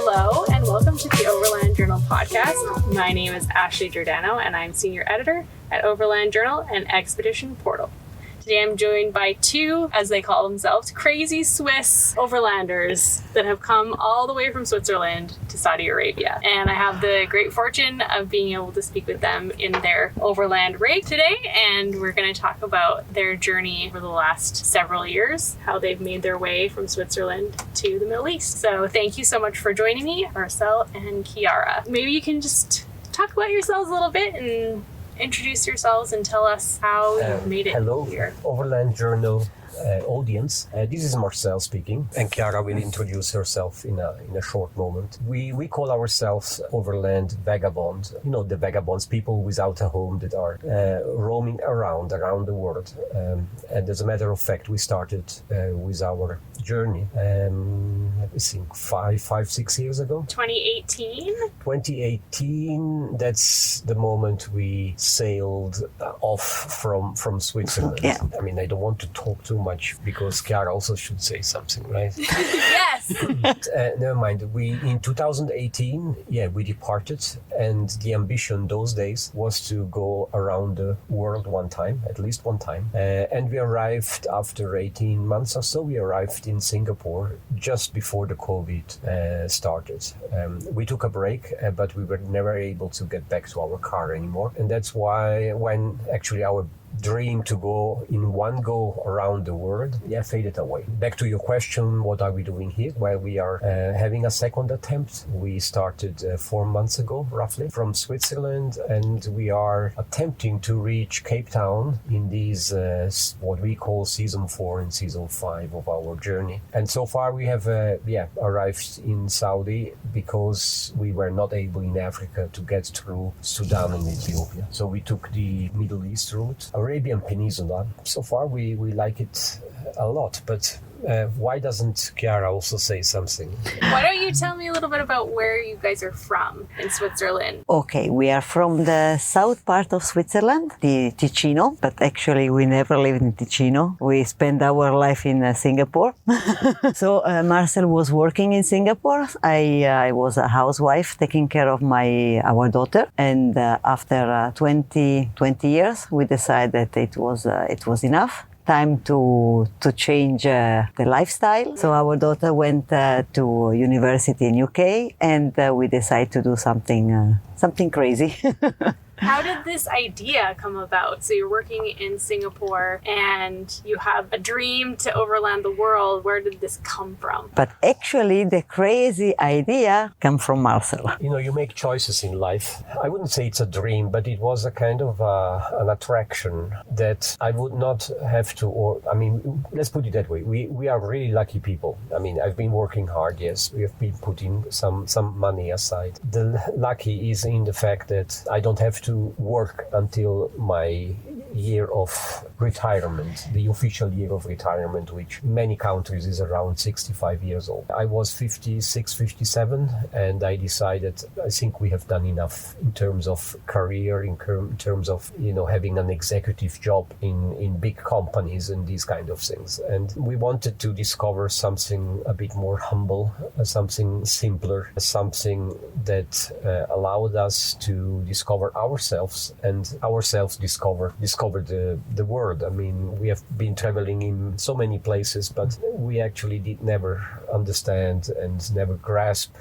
Hello and welcome to the Overland Journal podcast. My name is Ashley Giordano and I'm Senior Editor at Overland Journal and Expedition Portal. Today I'm joined by two, as they call themselves, crazy Swiss overlanders that have come all the way from Switzerland to Saudi Arabia. And I have the great fortune of being able to speak with them in their overland rig today. And we're going to talk about their journey over the last several years, how they've made their way from Switzerland to the Middle East. So thank you so much for joining me, Marcel and Chiara. Maybe you can just talk about yourselves a little bit and introduce yourselves and tell us how you made it here. Hello, Overland Journal audience. This is Marcel speaking, and Chiara will introduce herself in a short moment. We call ourselves Overland Vagabond. You know, the vagabonds, people without a home that are roaming around the world. And as a matter of fact, we started with our journey, I think 6 years ago. 2018? 2018, that's the moment we sailed off from Switzerland. Yeah. I mean, I don't want to talk too much because Chiara also should say something, right? Yes! Never mind. In 2018, we departed, and the ambition those days was to go around the world at least one time. And we arrived after 18 months or so. We arrived in Singapore just before the COVID started. We took a break, but we were never able to get back to our car anymore. And that's why when actually our dream to go in one go around the world faded away. Back to your question, what are we doing here? Well, we are having a second attempt. We started 4 months ago roughly from Switzerland, and we are attempting to reach Cape Town in these what we call season 4 and season 5 of our journey. And so far we have arrived in Saudi because we were not able in Africa to get through Sudan and Ethiopia. So we took the Middle East route, Arabian Peninsula. So far we like it a lot, but why doesn't Chiara also say something? Why don't you tell me a little bit about where you guys are from in Switzerland? Okay, we are from the south part of Switzerland, the Ticino, but actually we never lived in Ticino. We spent our life in Singapore. So Marcel was working in Singapore. I was a housewife taking care of our daughter. And after 20 years, we decided that it was enough. Time to change the lifestyle. So our daughter went to university in UK, and we decided to do something crazy. How did this idea come about? So you're working in Singapore and you have a dream to overland the world. Where did this come from? But actually the crazy idea came from Marcel. You know, you make choices in life. I wouldn't say it's a dream, but it was a kind of an attraction that I would not have to, let's put it that way. We are really lucky people. I mean, I've been working hard, yes. We have been putting some money aside. The lucky is in the fact that I don't have to work until my year of retirement, the official year of retirement, which in many countries is around 65 years old. I was 56, 57, and I decided, I think we have done enough in terms of career, in terms of, having an executive job in big companies and these kind of things. And we wanted to discover something a bit more humble, something simpler, something that allowed us to discover ourselves and ourselves discover the world. I mean, we have been traveling in so many places, but we actually did never understand and never grasp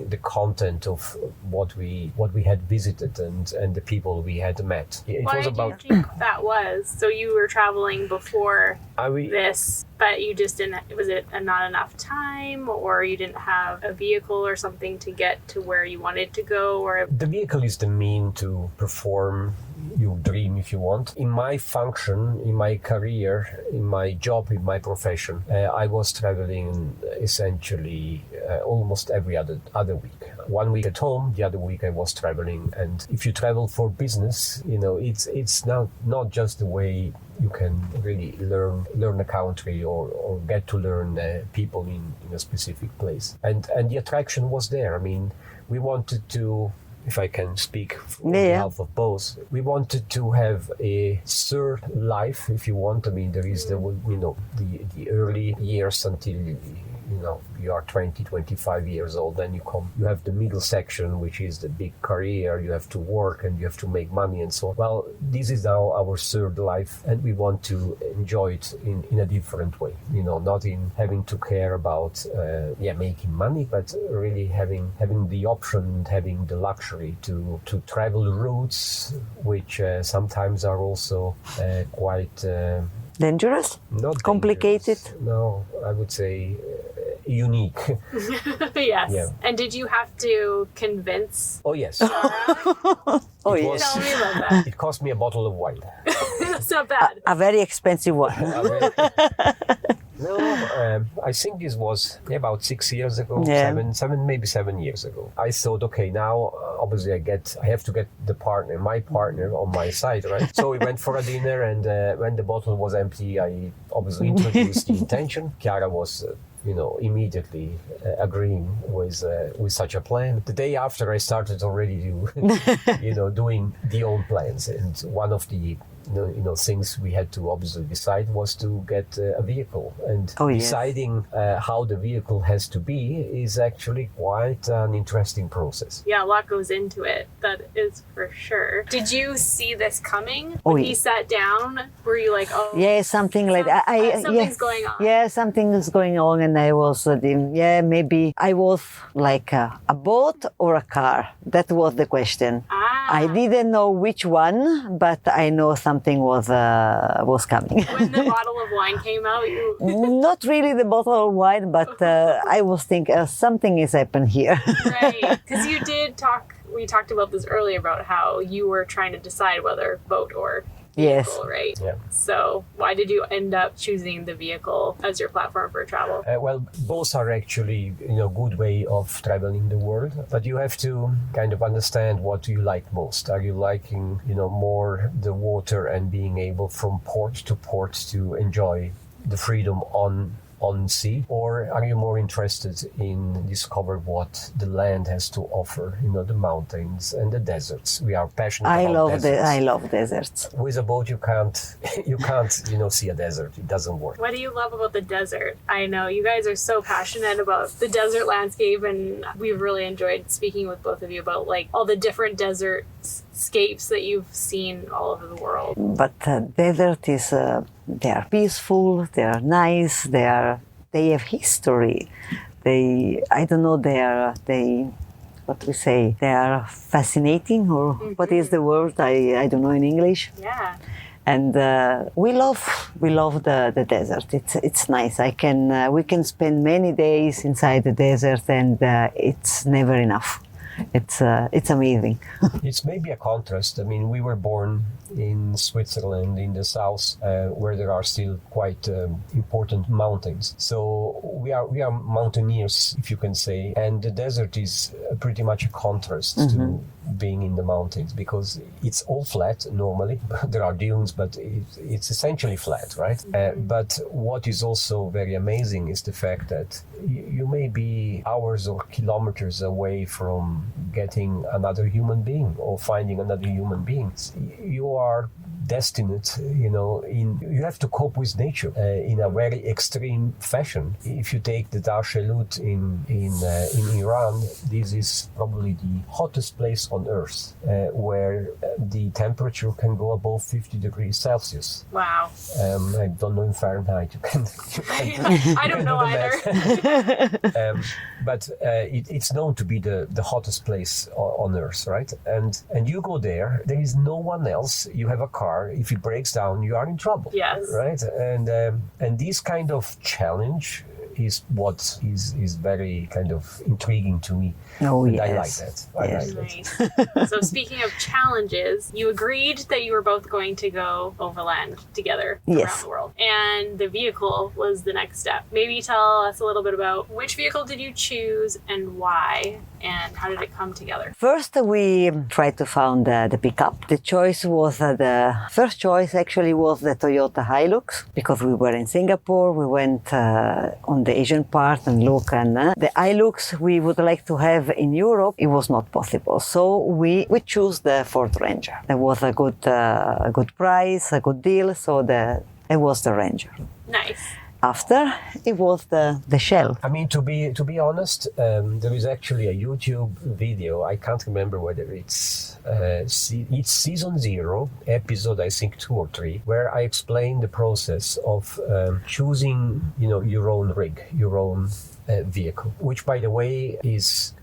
the content of what we had visited and the people we had met. Why did you think that was? So you were traveling before this, but you just didn't, was it not enough time, or you didn't have a vehicle or something to get to where you wanted to go? Or the vehicle is the mean to perform your dream if you want. In my function, in my career, in my job, in my profession, I was traveling essentially almost every other week. 1 week at home, the other week I was traveling. And if you travel for business, it's not just the way you can really learn a country or get to learn people in a specific place. And the attraction was there. I mean, we wanted to, if I can speak on behalf of both, we wanted to have a third life, if you want. I mean, there is the early years until you are 20, 25 years old, then you have the middle section, which is the big career. You have to work and you have to make money and so on. Well, this is now our third life, and we want to enjoy it in a different way, not in having to care about making money, but really having the option, having the luxury to travel routes which sometimes are also quite dangerous, not complicated. Dangerous. No, I would say unique. Yes. Yeah. And did you have to convince? Oh yes. Oh It yes. was- Tell me about that. It cost me a bottle of wine. That's not bad. A very expensive one. No, I think this was about 6 years ago, Yeah. maybe 7 years ago. I thought, okay, now obviously I have to get my partner on my side, right? So we went for a dinner, and when the bottle was empty, I obviously introduced the intention. Chiara was immediately agreeing with such a plan. The day after, I started already doing the own plans, and one of the things we had to obviously decide was to get a vehicle, and deciding how the vehicle has to be is actually quite an interesting process. Yeah, a lot goes into it. That is for sure. Did you see this coming? Oh, When yeah. he sat down, were you like, oh, Yeah, something like that. something's going on? Yeah, something is going on, and I was maybe I was like a boat or a car. That was the question. I didn't know which one, but I know something was coming. When the bottle of wine came out, you... Not really the bottle of wine, but I was thinking something is happening here. Right. Because you did talk, we talked about this earlier about how you were trying to decide whether boat or Yes. vehicle, right? Yeah. So why did you end up choosing the vehicle as your platform for travel? Well, both are actually good way of traveling the world, but you have to kind of understand what do you like most. Are you liking more the water and being able from port to port to enjoy the freedom on sea, or are you more interested in discover what the land has to offer, the mountains and the deserts? We are passionate about deserts. I love deserts. With a boat you can't see a desert. It doesn't work. What do you love about the desert? I know you guys are so passionate about the desert landscape, and we've really enjoyed speaking with both of you about like all the different desert scapes that you've seen all over the world. But desert is they are peaceful, they are nice, they have history. They are fascinating, or what is the word? I don't know in English. Yeah. And we love the desert. It's nice. We can spend many days inside the desert, and it's never enough. It's amazing. It's maybe a contrast. I mean, we were born in Switzerland, in the south, where there are still quite important mountains. So we are mountaineers, if you can say, and the desert is pretty much a contrast to being in the mountains, because it's all flat normally. There are dunes, but it's essentially flat, right? But what is also very amazing is the fact that you may be hours or kilometers away from getting another human being or finding another human being. You are destined, you have to cope with nature in a very extreme fashion. If you take the Dashalut in Iran, this is probably the hottest place on earth, where the temperature can go above 50 degrees Celsius. Wow. I don't know in Fahrenheit. You can I don't know either. But it's known to be the hottest place on earth, right? And you go there is no one else. You have a car. If it breaks down, you are in trouble. Yes. Right? And this kind of challenge is what is very kind of intriguing to me. Oh, and yes. I like that. I Yes. like that. Nice. So speaking of challenges, you agreed that you were both going to go overland together around Yes. the world. And the vehicle was the next step. Maybe tell us a little bit about which vehicle did you choose and why, and how did it come together? First, we tried to find the pickup. The choice was the first choice actually was the Toyota Hilux, because we were in Singapore. We went on the Asian part and look, and the Hilux we would like to have in Europe. It was not possible, so we chose the Ford Ranger. There was a good price, a good deal, so it was the Ranger. Nice. after it was the shell. I mean, to be honest, there is actually a YouTube video. I can't remember whether it's season 0, episode I think 2 or 3, where I explain the process of choosing, your own rig, your own vehicle, which by the way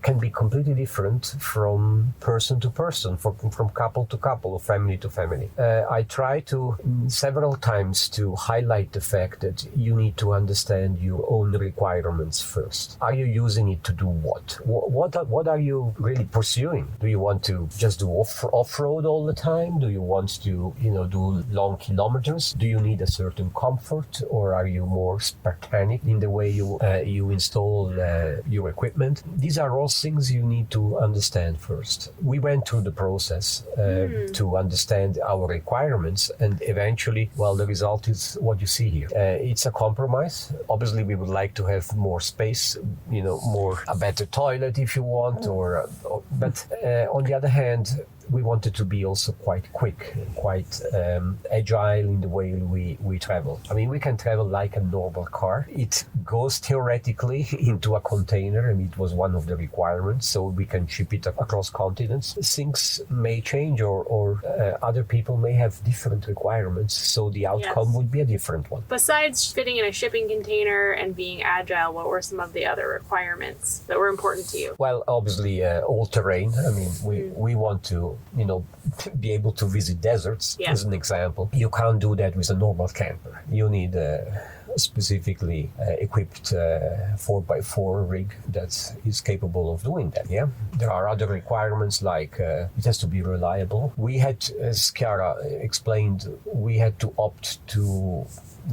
can be completely different from person to person, from couple to couple, or family to family. I try to several times to highlight the fact that you need to understand your own requirements first. Are you using it to do what? What are you really pursuing? Do you want to just do off-road all the time? Do you want to do long kilometers? Do you need a certain comfort, or are you more Spartanic in the way you install your equipment? These are all things you need to understand first. We went through the process to understand our requirements, and eventually, the result is what you see here. It's a compromise. Obviously, we would like to have more space, a better toilet if you want, but on the other hand, we wanted to be also quite quick, quite agile in the way we travel. I mean, we can travel like a normal car. It goes theoretically into a container, and it was one of the requirements, so we can ship it across continents. Things may change, or other people may have different requirements, so the outcome would be a different one. Besides fitting in a shipping container and being agile, what were some of the other requirements that were important to you? Well, obviously, all terrain. I mean, we want to be able to visit deserts, as an example. You can't do that with a normal camper. You need specifically equipped 4x4 rig that is capable of doing that. There are other requirements, like it has to be reliable. We had, as Chiara explained, we had to opt to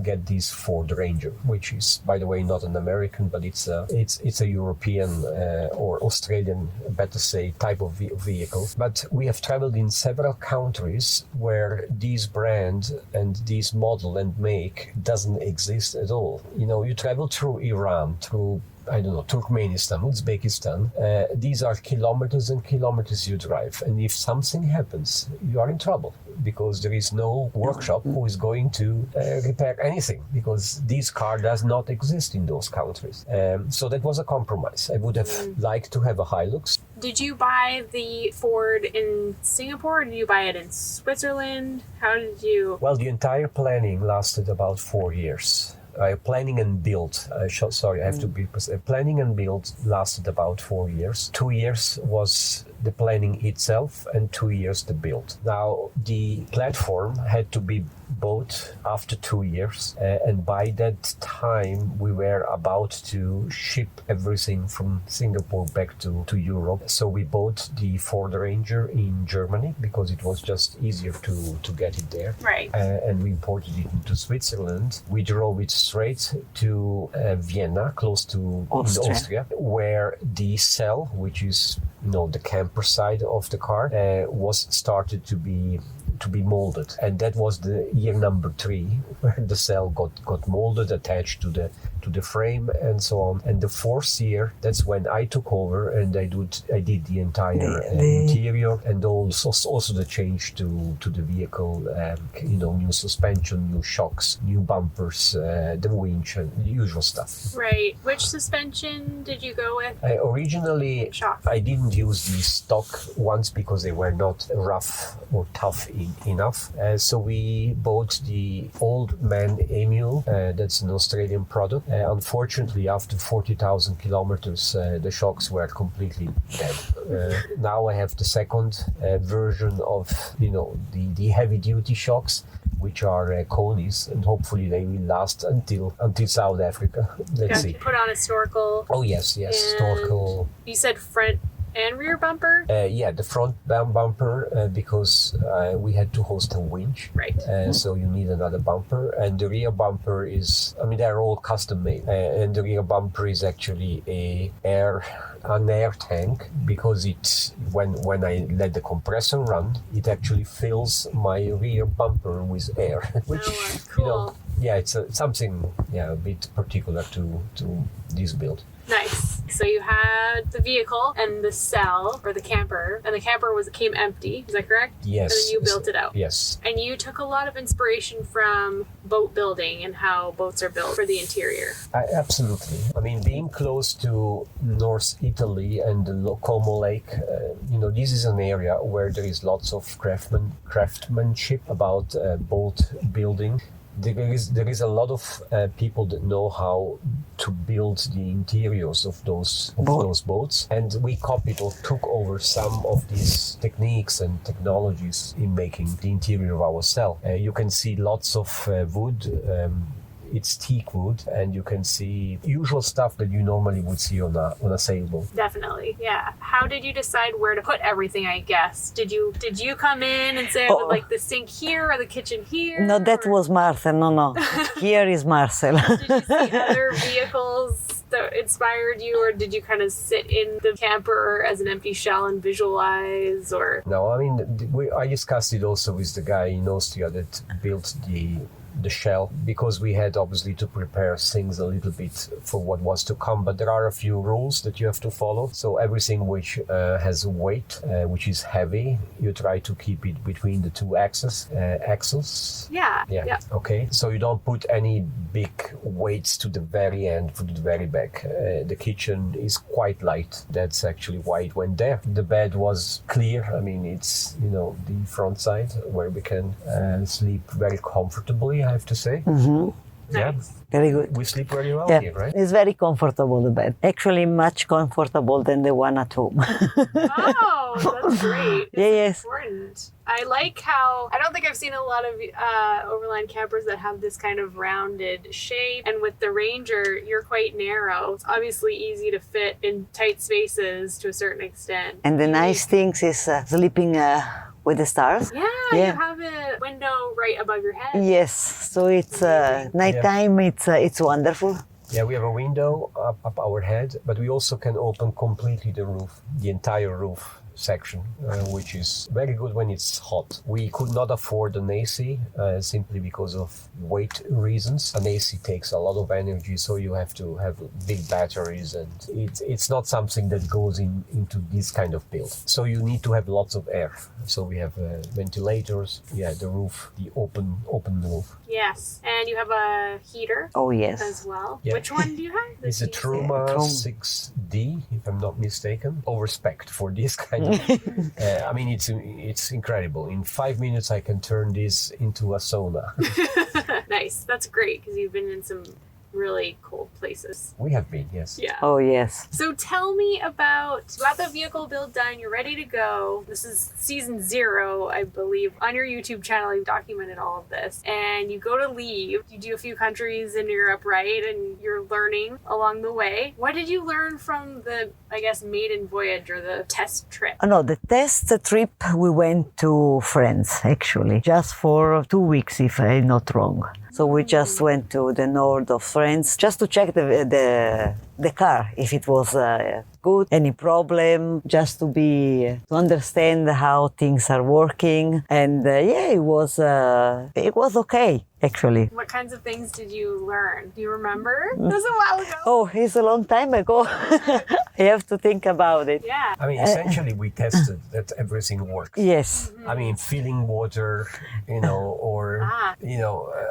get this Ford Ranger, which is, by the way, not an American, but it's a European or Australian, better say, type of vehicle. But we have traveled in several countries where this brand and this model and make doesn't exist at all. You travel through Iran, through Turkmenistan, Uzbekistan. These are kilometers and kilometers you drive. And if something happens, you are in trouble, because there is no workshop who is going to repair anything, because this car does not exist in those countries. So that was a compromise. I would have liked to have a Hilux. Did you buy the Ford in Singapore, or did you buy it in Switzerland? How did you... Well, the entire planning lasted about 4 years. Planning and build, I have to be precise. Planning and build lasted about 4 years. 2 years was the planning itself, and 2 years the build. Now, the platform had to be bought after 2 years, and by that time we were about to ship everything from Singapore back to Europe. So we bought the Ford Ranger in Germany, because it was just easier to get it there. Right. And we imported it into Switzerland. We drove it straight to Vienna, close to Austria, where the cell, which is the camper side of the car, was started to be molded, and that was the year number 3, where the cell got molded, attached to the frame, and so on. And the 4th year, that's when I took over, and I did the entire interior, and also the change to the vehicle. New suspension, new shocks, new bumpers, the winch, and the usual stuff. Right. Which suspension did you go with? Originally, Shock. I didn't use the stock ones because they were not rough or tough enough. So we bought the Old Man Emule. That's an Australian product. Unfortunately, after 40,000 kilometers, the shocks were completely dead. Now I have the second version of the heavy-duty shocks, which are Konis, and hopefully they will last until South Africa. Let's see. Put on a snorkel. Oh yes, snorkel. You said front and rear bumper? The front bumper, because we had to host a winch. Right. So you need another bumper. And the rear bumper is, they're all custom made. And the rear bumper is actually an air tank, because when I let the compressor run, it actually fills my rear bumper with air. Which, cool. it's something a bit particular to this build. Nice. So you had the vehicle and the cell, or the camper, and the camper came empty. Is that correct? Yes. And then you built it out. Yes. And you took a lot of inspiration from boat building and how boats are built for the interior. Absolutely. I mean, being close to North Italy and the Como Lake, this is an area where there is lots of craftsmanship about boat building. There is a lot of people that know how to build the interiors of those boats, and we copied or took over some of these techniques and technologies in making the interior of our cell. You can see lots of wood. It's teak wood, and you can see usual stuff that you normally would see on a sailboat. Definitely, yeah. How did you decide where to put everything, I guess? Did you come in and say, I would like the sink here or the kitchen here? No, that was Marcel. No. Here is Marcel. Did you see other vehicles that inspired you, or did you kind of sit in the camper as an empty shell and visualize, or? No, I mean, I discussed it also with the guy in Austria that built the shell, because we had obviously to prepare things a little bit for what was to come, but there are a few rules that you have to follow. So everything which has weight, which is heavy, you try to keep it between the two axles. Yeah. Okay, so you don't put any big weights to the very end, to the very back. The kitchen is quite light. That's actually why it went there. The bed was clear. I mean, it's the front side where we can sleep very comfortably, I have to say. Mm-hmm. Yeah. Nice. Very good. We sleep very well Yeah, here, right? it's very comfortable, the bed. Actually, much comfortable than the one at home. Oh, that's great. Yeah, yes. Important. I like how, I don't think I've seen a lot of Overland campers that have this kind of rounded shape. And with the Ranger, you're quite narrow. It's obviously easy to fit in tight spaces to a certain extent. And the nice things is sleeping with the stars. Yeah, you have a window right above your head. Yes, so it's nighttime. It's wonderful. Yeah, we have a window up our head, but we also can open completely the roof, the entire roof section, which is very good when it's hot. We could not afford an AC simply because of weight reasons. An AC takes a lot of energy, so you have to have big batteries, and it's not something that goes into this kind of build. So you need to have lots of air. So we have ventilators, the roof, the open roof. Yes, and you have a heater. Oh yes. As well. Yeah. Which one do you have? It's a Truma 6D, if I'm not mistaken. All respect for this kind of. I mean, it's incredible. In 5 minutes, I can turn this into a sauna. Nice. That's great, because you've been in some really cool places. We have been, yes. Yeah. Oh yes. So tell me about the vehicle build done. You're ready to go. This is season 0, I believe. On your YouTube channel, you've documented all of this. And you go to leave. You do a few countries in Europe, right? And you're learning along the way. What did you learn from the, I guess, maiden voyage or the test trip? No, the test trip we went to France, actually, just for 2 weeks, if I'm not wrong. So we just went to the north of France just to check the car, if it was good, any problem, just to understand how things are working. And it was okay, actually. What kinds of things did you learn? Do you remember? It was a while ago. Oh, it's a long time ago. I have to think about it. Yeah. I mean, essentially, we tested that everything works. Yes. I mean, filling water, I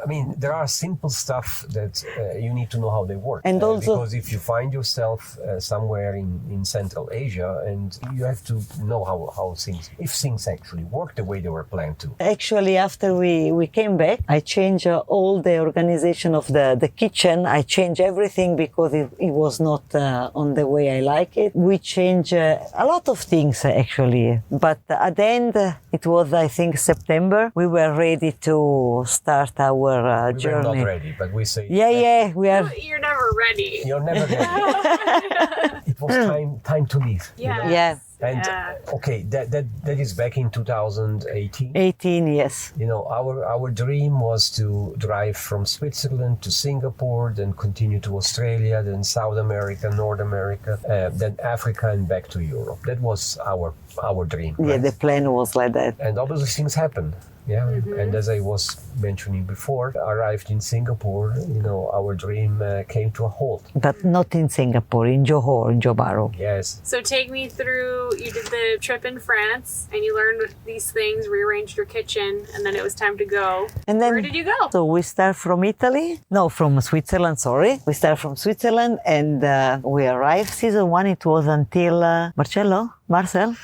mean, there are simple stuff that you need to know how they work. And also, because if you find yourself somewhere in Central Asia, and you have to know how things actually work the way they were planned to. Actually, after we came back, I changed all the organization of the kitchen. I changed everything because it was not on the way I like it. We changed a lot of things, actually. But at the end, it was, I think, September. We were ready to start our journey. We were not ready, but we say... Yeah, we are... You're never ready. You're never ready. It was time to leave. Yeah. Yeah. And okay, that is back in 2018. 18, yes. Our dream was to drive from Switzerland to Singapore, then continue to Australia, then South America, North America, then Africa, and back to Europe. That was our dream. Yeah, right? the plan was like that. And obviously things happen. Yeah. And as I was mentioning before, arrived in Singapore, our dream came to a halt. But not in Singapore, in Johor, in Johor Bahru. Yes. So take me through, you did the trip in France and you learned these things, rearranged your kitchen, and then it was time to go. And then, where did you go? So we start from Italy. No, from Switzerland, sorry. We start from Switzerland and we arrived. Season 1, it was until Marcel.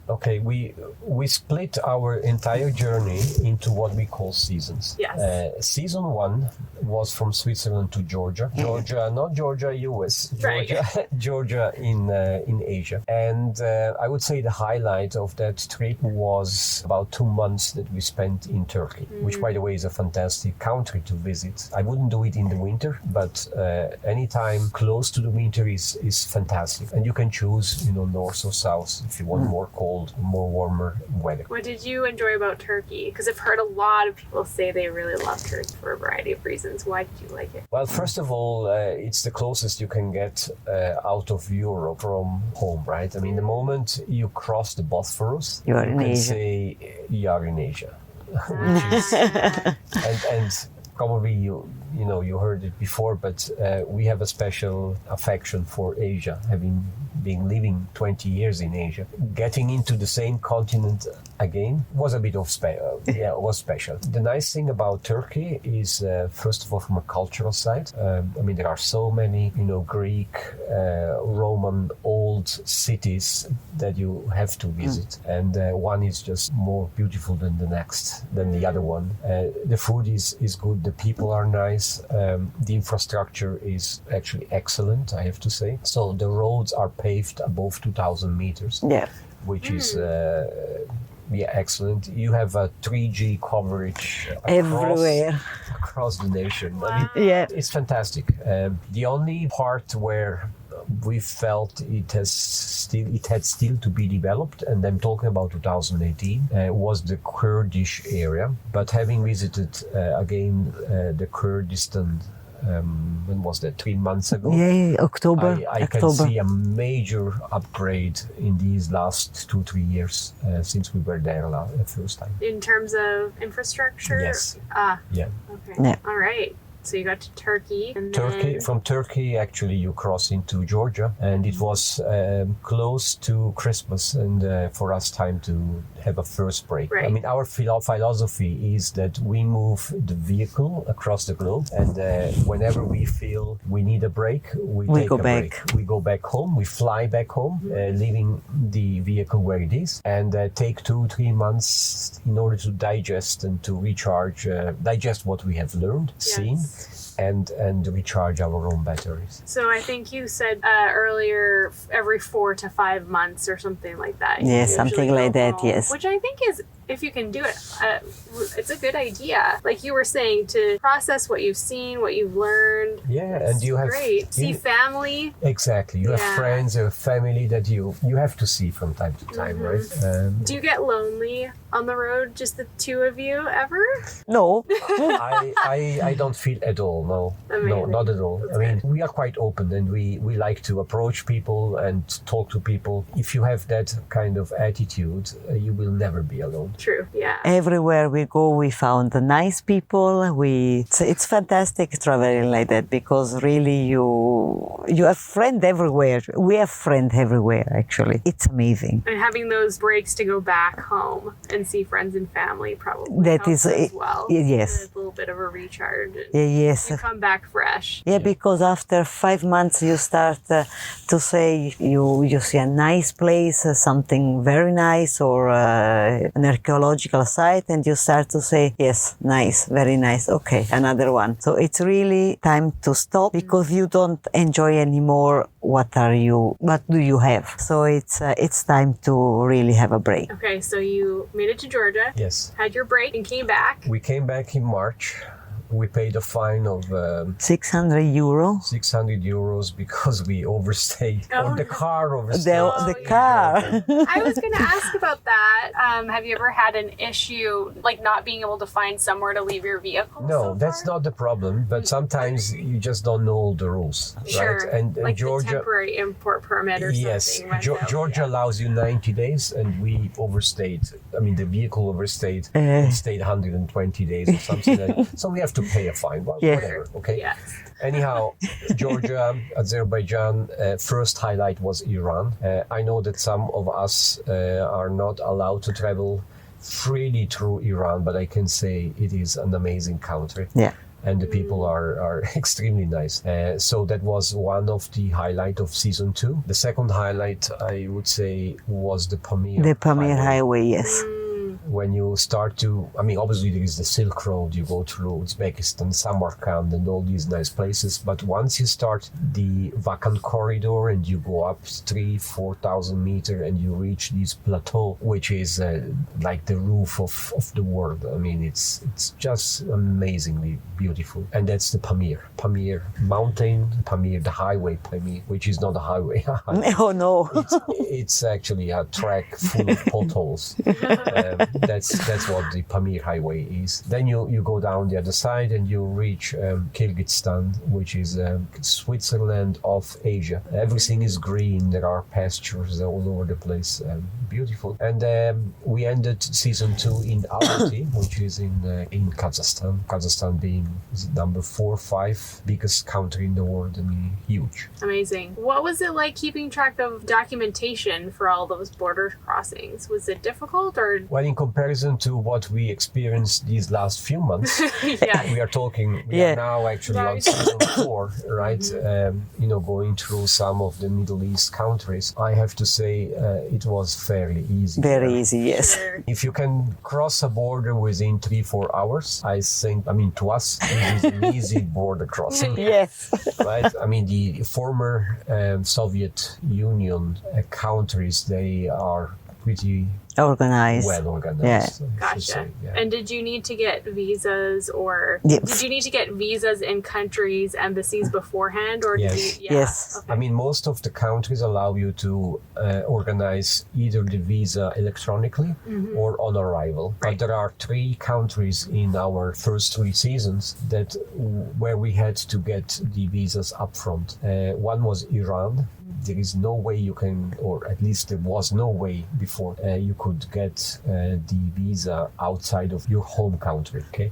Okay, we split our entire journey into what we call seasons. Yes. Season 1 was from Switzerland to Georgia. Georgia, not Georgia, US. Georgia, Right. Georgia in Asia. And I would say the highlight of that trip was about 2 months that we spent in Turkey, which, by the way, is a fantastic country to visit. I wouldn't do it in the winter, but any time close to the winter is fantastic. And you can choose, north or south if you want more cold, more warmer weather. What did you enjoy about Turkey? Because I've heard a lot of people say they really love Turkey for a variety of reasons. Why did you like it? Well, first of all, it's the closest you can get out of Europe from home, right? I mean, the moment you cross the Bosphorus, You are in can Asia. say you are in Asia. Which is, and probably you heard it before, but we have a special affection for Asia, having been living 20 years in Asia. Getting into the same continent again was a bit of it was special. The nice thing about Turkey is, first of all, from a cultural side, there are so many, Greek, Roman, old cities that you have to visit, and one is just more beautiful than the other one. The food is good, the people are nice, the infrastructure is actually excellent, I have to say. So the roads are paved above 2,000 meters, Yeah. which is excellent. You have a 3G coverage Everywhere. across the nation. Wow. Yeah. It's fantastic. The only part where we felt it had still to be developed, and I'm talking about 2018, was the Kurdish area. But having visited again the Kurdistan, when was that? 3 months ago. Yeah, October. I can see a major upgrade in these last 2-3 years since we were there the first time. In terms of infrastructure? Yes. Yeah. Okay. Yeah. All right. So you got to Turkey. And then... From Turkey, actually, you cross into Georgia, and it was close to Christmas, and for us, time to have a first break. Right. I mean, our philosophy is that we move the vehicle across the globe, and whenever we feel we need a break, we take go a back. break. We go back home, we fly back home, leaving the vehicle where it is, and take 2-3 months in order to digest and to recharge, digest what we have learned, seen, and recharge our own batteries. So I think you said earlier every 4 to 5 months or something like that. You Yeah, usually something go like that, home, yes. Which I think is, if you can do it, it's a good idea. Like you were saying, to process what you've seen, what you've learned. Yeah, and you have great. See family. Exactly. You have friends, you have family that you have to see from time to time, right? Do you get lonely on the road, just the two of you, ever? No. I don't feel at all. No, Amazing. not at all. I mean, we are quite open, and we like to approach people and talk to people. If you have that kind of attitude, you will never be alone. True, yeah. Everywhere we go, we found the nice people. It's fantastic traveling like that, because really you have friend everywhere. We have friend everywhere, actually. It's amazing. And having those breaks to go back home and see friends and family probably That helps is- as well. yes. A little bit of a recharge. Yes. You come back fresh. Yeah, because after 5 months you start to say you see a nice place, something very nice, or an archaeological site, and you start to say, yes, nice, very nice, okay, another one. So it's really time to stop, because you don't enjoy anymore what do you have. So it's time to really have a break. Okay, so you made it to Georgia, Yes. had your break, and came back. We came back in March. We paid a fine of 600 euro. 600 euros because we overstayed, or the car overstayed. The car. I was going to ask about that. Have you ever had an issue like not being able to find somewhere to leave your vehicle? No, that's not the problem. But sometimes you just don't know all the rules, Sure. right? And like Georgia, the temporary import permit or yes, something. runs out, Georgia allows you 90 days, and we overstayed. I mean, the vehicle overstayed. It stayed 120 days or something. So we have to pay a fine. Well, Yeah. whatever. Okay. Yes. Anyhow, Georgia, Azerbaijan, first highlight was Iran. I know that some of us are not allowed to travel freely through Iran, but I can say it is an amazing country. Yeah. And the people are extremely nice. So that was one of the highlight of season 2. The second highlight, I would say, was the Pamir. The Pamir Highway, yes. When you start to, I mean, obviously there is the Silk Road, you go through Uzbekistan, Samarkand, and all these nice places. But once you start the Vakan corridor and you go up 3,000-4,000 meters and you reach this plateau, which is like the roof of the world. I mean, it's just amazingly beautiful. And that's the Pamir mountain, Pamir, the highway Pamir, which is not a highway. Oh no. It's actually a track full of potholes. That's what the Pamir Highway is. Then you go down the other side and you reach Kyrgyzstan, which is Switzerland of Asia. Everything is green. There are pastures all over the place. Beautiful. And we ended season 2 in Almaty, which is in Kazakhstan. Kazakhstan being number 4 or 5 biggest country in the world. I mean, huge. Amazing. What was it like keeping track of documentation for all those border crossings? Was it difficult or? Well, in comparison to what we experienced these last few months, Yeah. we are talking, we Yeah. are now actually on Right. season 4, right? Going through some of the Middle East countries. I have to say it was fairly easy. Very easy, yes. Sure. If you can cross a border within 3-4 hours, I think, I mean, to us, it is an easy border crossing. Yes. Right? I mean, the former Soviet Union countries, they are pretty Organized. well organized. Yeah. I should Gotcha. say, yeah. And did you need to get visas or Yes. did you need to get visas in countries, embassies beforehand or did Yes. you? Yeah. Yes. Okay. I mean, most of the countries allow you to organize either the visa electronically or on arrival. Right. But there are 3 countries in our first 3 seasons where we had to get the visas upfront. One was Iran. There is no way you can, or at least there was no way before you could get the visa outside of your home country. Okay.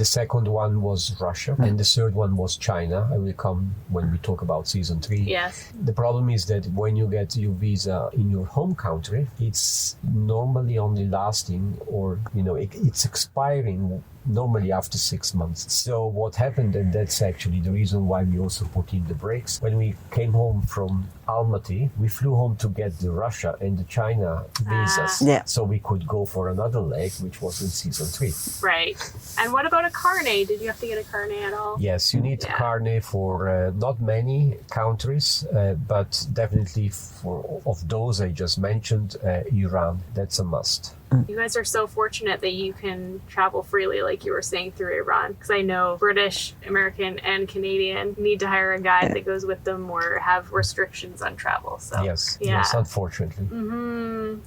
The second one was Russia, and the third one was China. I will come when we talk about season 3. Yes. The problem is that when you get your visa in your home country, it's normally only lasting, or it's expiring normally after 6 months. So what happened, and that's actually the reason why we also put in the brakes. When we came home from Almaty, we flew home to get the Russia and the China visas, Yeah. so we could go for another leg, which was in season 3. Right. And what about a carnet? Did you have to get a carnet at all? Yes, you need a Yeah. carnet for not many countries, but definitely for of those I just mentioned, Iran. That's a must. You guys are so fortunate that you can travel freely, like you were saying, through Iran. Because I know British, American, and Canadian need to hire a guide that goes with them or have restrictions on travel. So Yes, yeah. yes, unfortunately.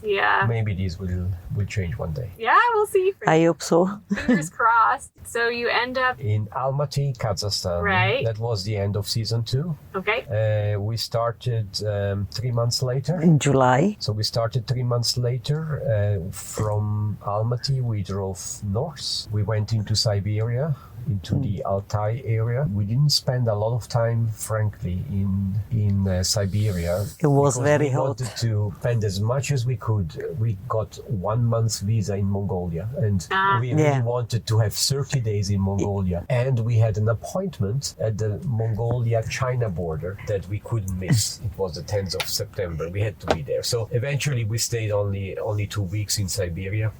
Yeah. Maybe these will change one day. Yeah, we'll see. I hope so. Fingers crossed. So you end up In Almaty, Kazakhstan. Right. That was the end of season 2. okay. We started 3 months later. In July. So we started 3 months later. From Almaty, we drove north. We went into Siberia, into the Altai area. We didn't spend a lot of time, frankly, in Siberia. It was because very we hot. wanted to spend as much as we could. We got 1 month's visa in Mongolia, and we really Yeah. wanted to have 30 days in Mongolia. And we had an appointment at the Mongolia-China border that we couldn't miss. It was the 10th of September. We had to be there. So eventually we stayed only 2 weeks in Siberia,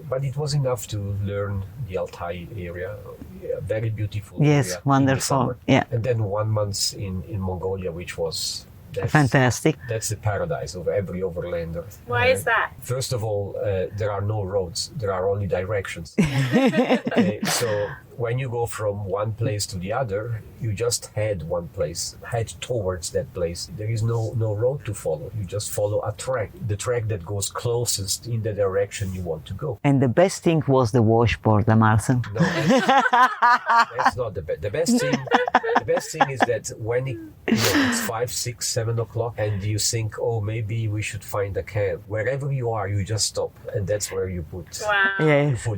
but it was enough to learn the Altai area. Yeah, very beautiful area Yes, in the wonderful. summer. Yeah. And then 1 month in Mongolia, which was Fantastic. That's the paradise of every overlander. Why is that? First of all, there are no roads. There are only directions. So when you go from one place to the other, you just head towards that place. There is no road to follow. You just follow a track, the track that goes closest in the direction you want to go. And the best thing was the washboard, Marcel. No, that's not the best. The best thing is that when it's 5, 6, 7 o'clock and you think, oh, maybe we should find a camp. Wherever you are, you just stop, and that's where you put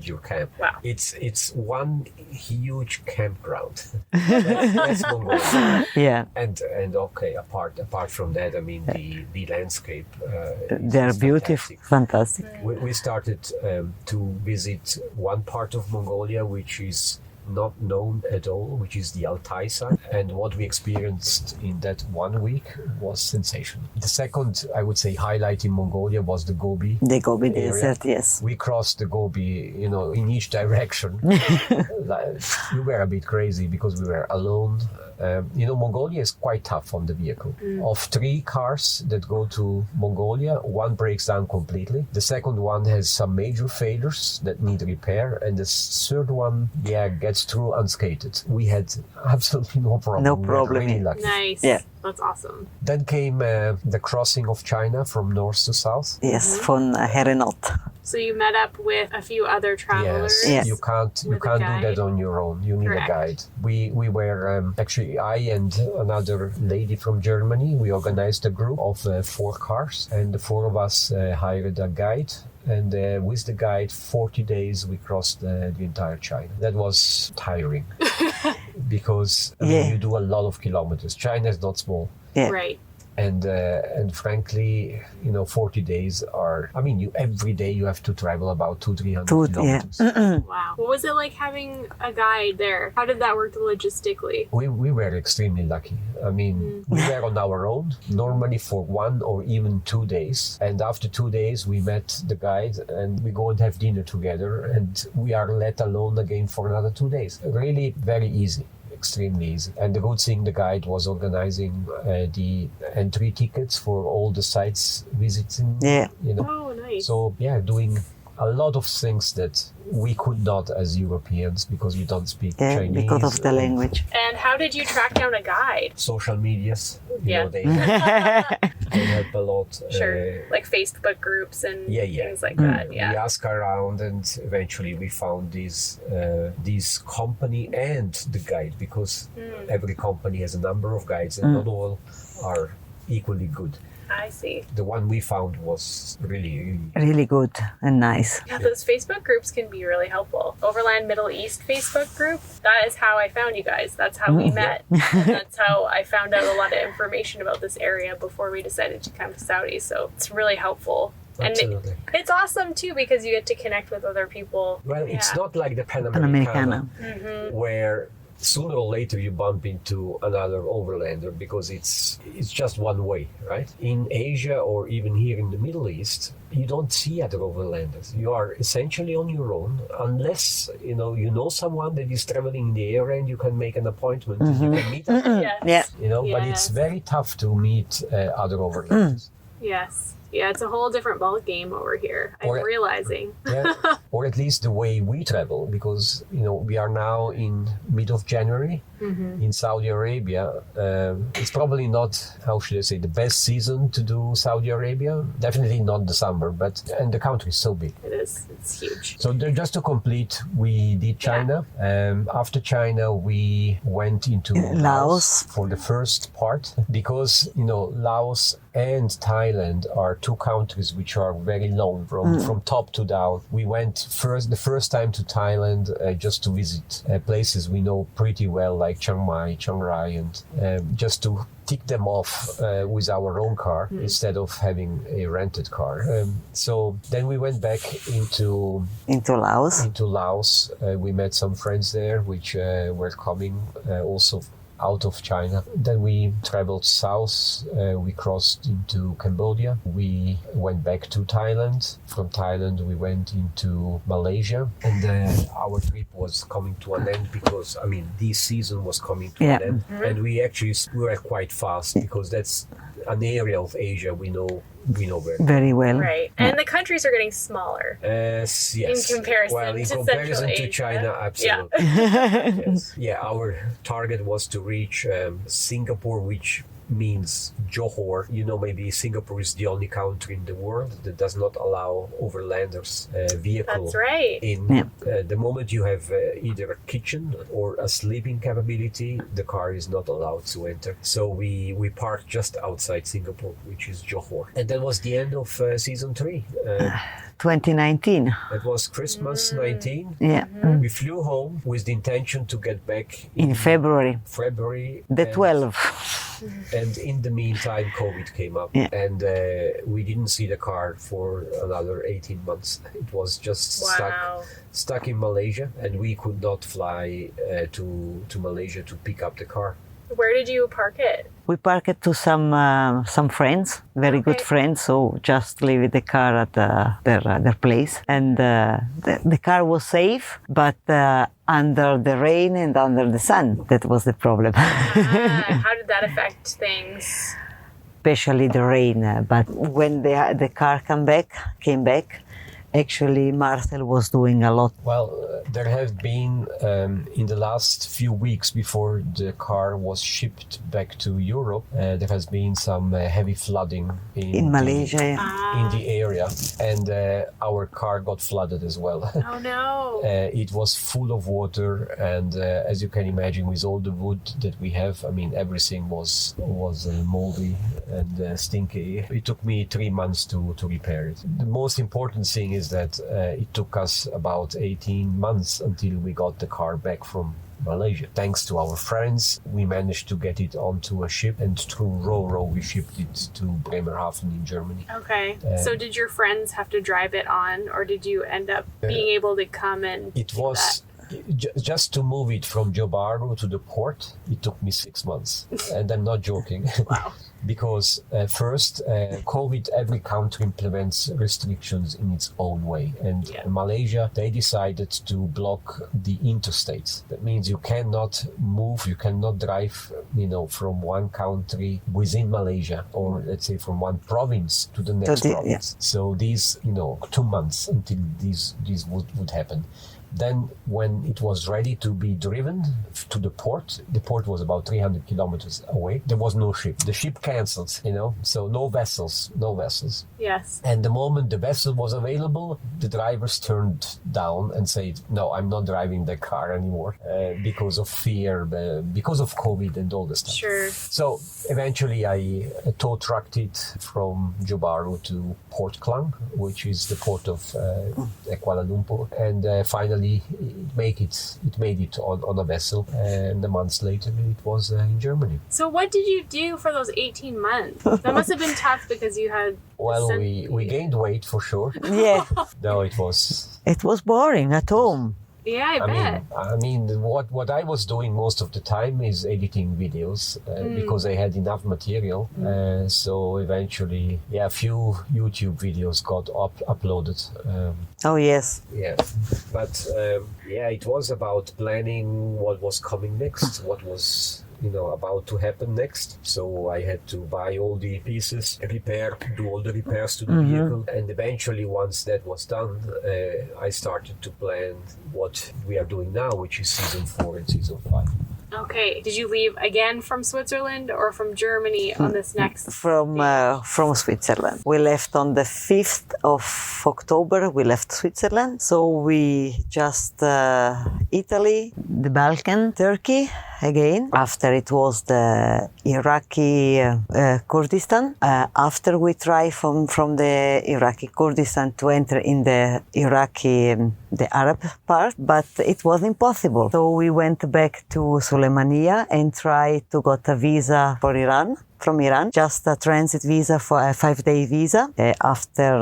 your camp. Wow. It's one huge campground. That's Mongolia. Yeah. And okay, apart from that, I mean the landscape. They're is beautiful, fantastic. We started to visit one part of Mongolia which is not known at all, which is the Altai side. And what we experienced in that 1 week was sensational. The second, I would say, highlight in Mongolia was the Gobi. The Gobi area. Desert, yes. We crossed the Gobi, in each direction. We were a bit crazy because we were alone. Mongolia is quite tough on the vehicle. Of 3 cars that go to Mongolia, 1 breaks down completely. The second one has some major failures that need repair, and the third one, gets through unscathed. We had absolutely no problem. No We were problem. really lucky. Nice. Yeah. That's awesome. Then came the crossing of China from north to south. Yes, from Herenot. So you met up with a few other travelers. Yes. You can't With a do guide? that on your own. You need Correct. a guide. We were actually, I and another lady from Germany, we organized a group of 4 cars, and the 4 of us hired a guide. And with the guide, 40 days we crossed the entire China. That was tiring because you do a lot of kilometers. China is not small. Yeah. Right. And frankly, 40 days are, every day you have to travel about 200-300 kilometers. Wow. What was it like having a guide there? How did that work logistically? We were extremely lucky. We were on our own, normally for 1 or even 2 days. And after 2 days, we met the guide and we go and have dinner together, and we are let alone again for another 2 days. Really very easy. Extremely easy. And the good thing, the guide was organizing the entry tickets for all the sites visiting. Yeah. Oh, nice. So doing a lot of things that we could not as Europeans because we don't speak Chinese. Because of the language. And how did you track down a guide? Social medias, Yeah. they help a lot. Sure. Like Facebook groups and things like that. We Yeah. asked around, and eventually we found this company and the guide, because every company has a number of guides and not all are equally good. I see. The one we found was really Really good and nice. Yeah, those Facebook groups can be really helpful. Overland Middle East Facebook group, that is how I found you guys. That's how we met. And that's how I found out a lot of information about this area before we decided to come to Saudi. So it's really helpful. absolutely. And it's awesome too because you get to connect with other people. Well, it's not like the Panamericana. where sooner or later you bump into another overlander because it's just one way, right? In Asia or even here in the Middle East, you don't see other overlanders. You are essentially on your own, unless you know someone that is traveling in the area and you can make an appointment. You can meet them, Yes. Yeah. but it's very tough to meet other overlanders. Yes. Yeah, it's a whole different ball game over here. I'm realizing. Or at least the way we travel, because we are now in mid of January in Saudi Arabia. It's probably not, how should I say, the best season to do Saudi Arabia. Definitely not the summer, and the country is so big. It is. It's huge. So just to complete, we did China. After China, we went into Laos for the first part, because Laos and Thailand are 2 countries which are very long from top to down. We went the first time to Thailand just to visit places we know pretty well, like Chiang Mai, Chiang Rai, and just to tick them off with our own car instead of having a rented car. So then we went back into Laos. We met some friends there which were coming also out of China. Then we traveled south. We crossed into Cambodia. We went back to Thailand. From Thailand, we went into Malaysia. And then our trip was coming to an end because, this season was coming to an end. And we were quite fast because that's an area of Asia we know very. Very well. Right. And the countries are getting smaller. Yes. In comparison well, in to comparison Central to Asia. China, absolutely. Yes. Yeah, our target was to reach Singapore, which means Johor. Maybe Singapore is the only country in the world that does not allow overlanders vehicle. That's right. In the moment you have either a kitchen or a sleeping capability, the car is not allowed to enter. So we parked just outside Singapore, which is Johor. And that was the end of season 3. 2019. It was Christmas 19. Yeah. We flew home with the intention to get back In February. The 12th. And in the meantime, COVID came up, and we didn't see the car for another 18 months. It was just stuck in Malaysia, and we could not fly to Malaysia to pick up the car. Where did you park it? We parked it to some friends, very good friends, so just leave the car at their place. And the car was safe, but under the rain and under the sun, that was the problem. How did that affect things? Especially the rain. But when the car came back, actually Marcel was doing a lot. Well, there have been, in the last few weeks before the car was shipped back to Europe, there has been some heavy flooding in Malaysia. In the area, and our car got flooded as well. Oh no! It was full of water, and as you can imagine, with all the wood that we have, everything was moldy and stinky. It took me 3 months to repair it. The most important thing is that it took us about 18 months until we got the car back from Malaysia. Thanks to our friends, we managed to get it onto a ship, and through Ro-Ro we shipped it to Bremerhaven in Germany. Okay. So did your friends have to drive it on, or did you end up being able to come and It was... Just to move it from Jobaru to the port, it took me 6 months. And I'm not joking. Wow. Because first, COVID, every country implements restrictions in its own way. And Malaysia, they decided to block the interstates. That means you cannot move, you cannot drive, from one country within Malaysia, or let's say from one province to the next province. So these, 2 months until these would happen. Then when it was ready to be driven to the port was about 300 kilometers away. There was no ship. The ship canceled, so no vessels. Yes. And the moment the vessel was available, the drivers turned down and said, no, I'm not driving the car anymore because of fear, because of COVID and all this stuff. Sure. So eventually I tow trucked it from Jobaru to Port Klang, which is the port of Kuala Lumpur. And finally it made it on a vessel, and a month later it was in Germany. So what did you do for those 18 months? That must have been tough because you had... Well, we gained weight for sure. Yeah. No, it was boring at home. Yeah, I bet. What I was doing most of the time is editing videos because I had enough material. So eventually, a few YouTube videos got uploaded. Oh, yes. Yeah. But, it was about planning what was coming next, what was... about to happen next. So I had to buy all the pieces, do all the repairs to the vehicle. And eventually, once that was done, I started to plan what we are doing now, which is season 4 and season 5. Okay. Did you leave again from Switzerland or from Germany on this next? From Switzerland. We left on the 5th of October. We left Switzerland. So we just Italy, the Balkan, Turkey again. After it was the Iraqi Kurdistan. After we tried from the Iraqi Kurdistan to enter in the Iraqi, the Arab part, but it was impossible. So we went back to Suleimania and tried to get a visa for Iran, from Iran, just a transit visa for a 5-day visa. After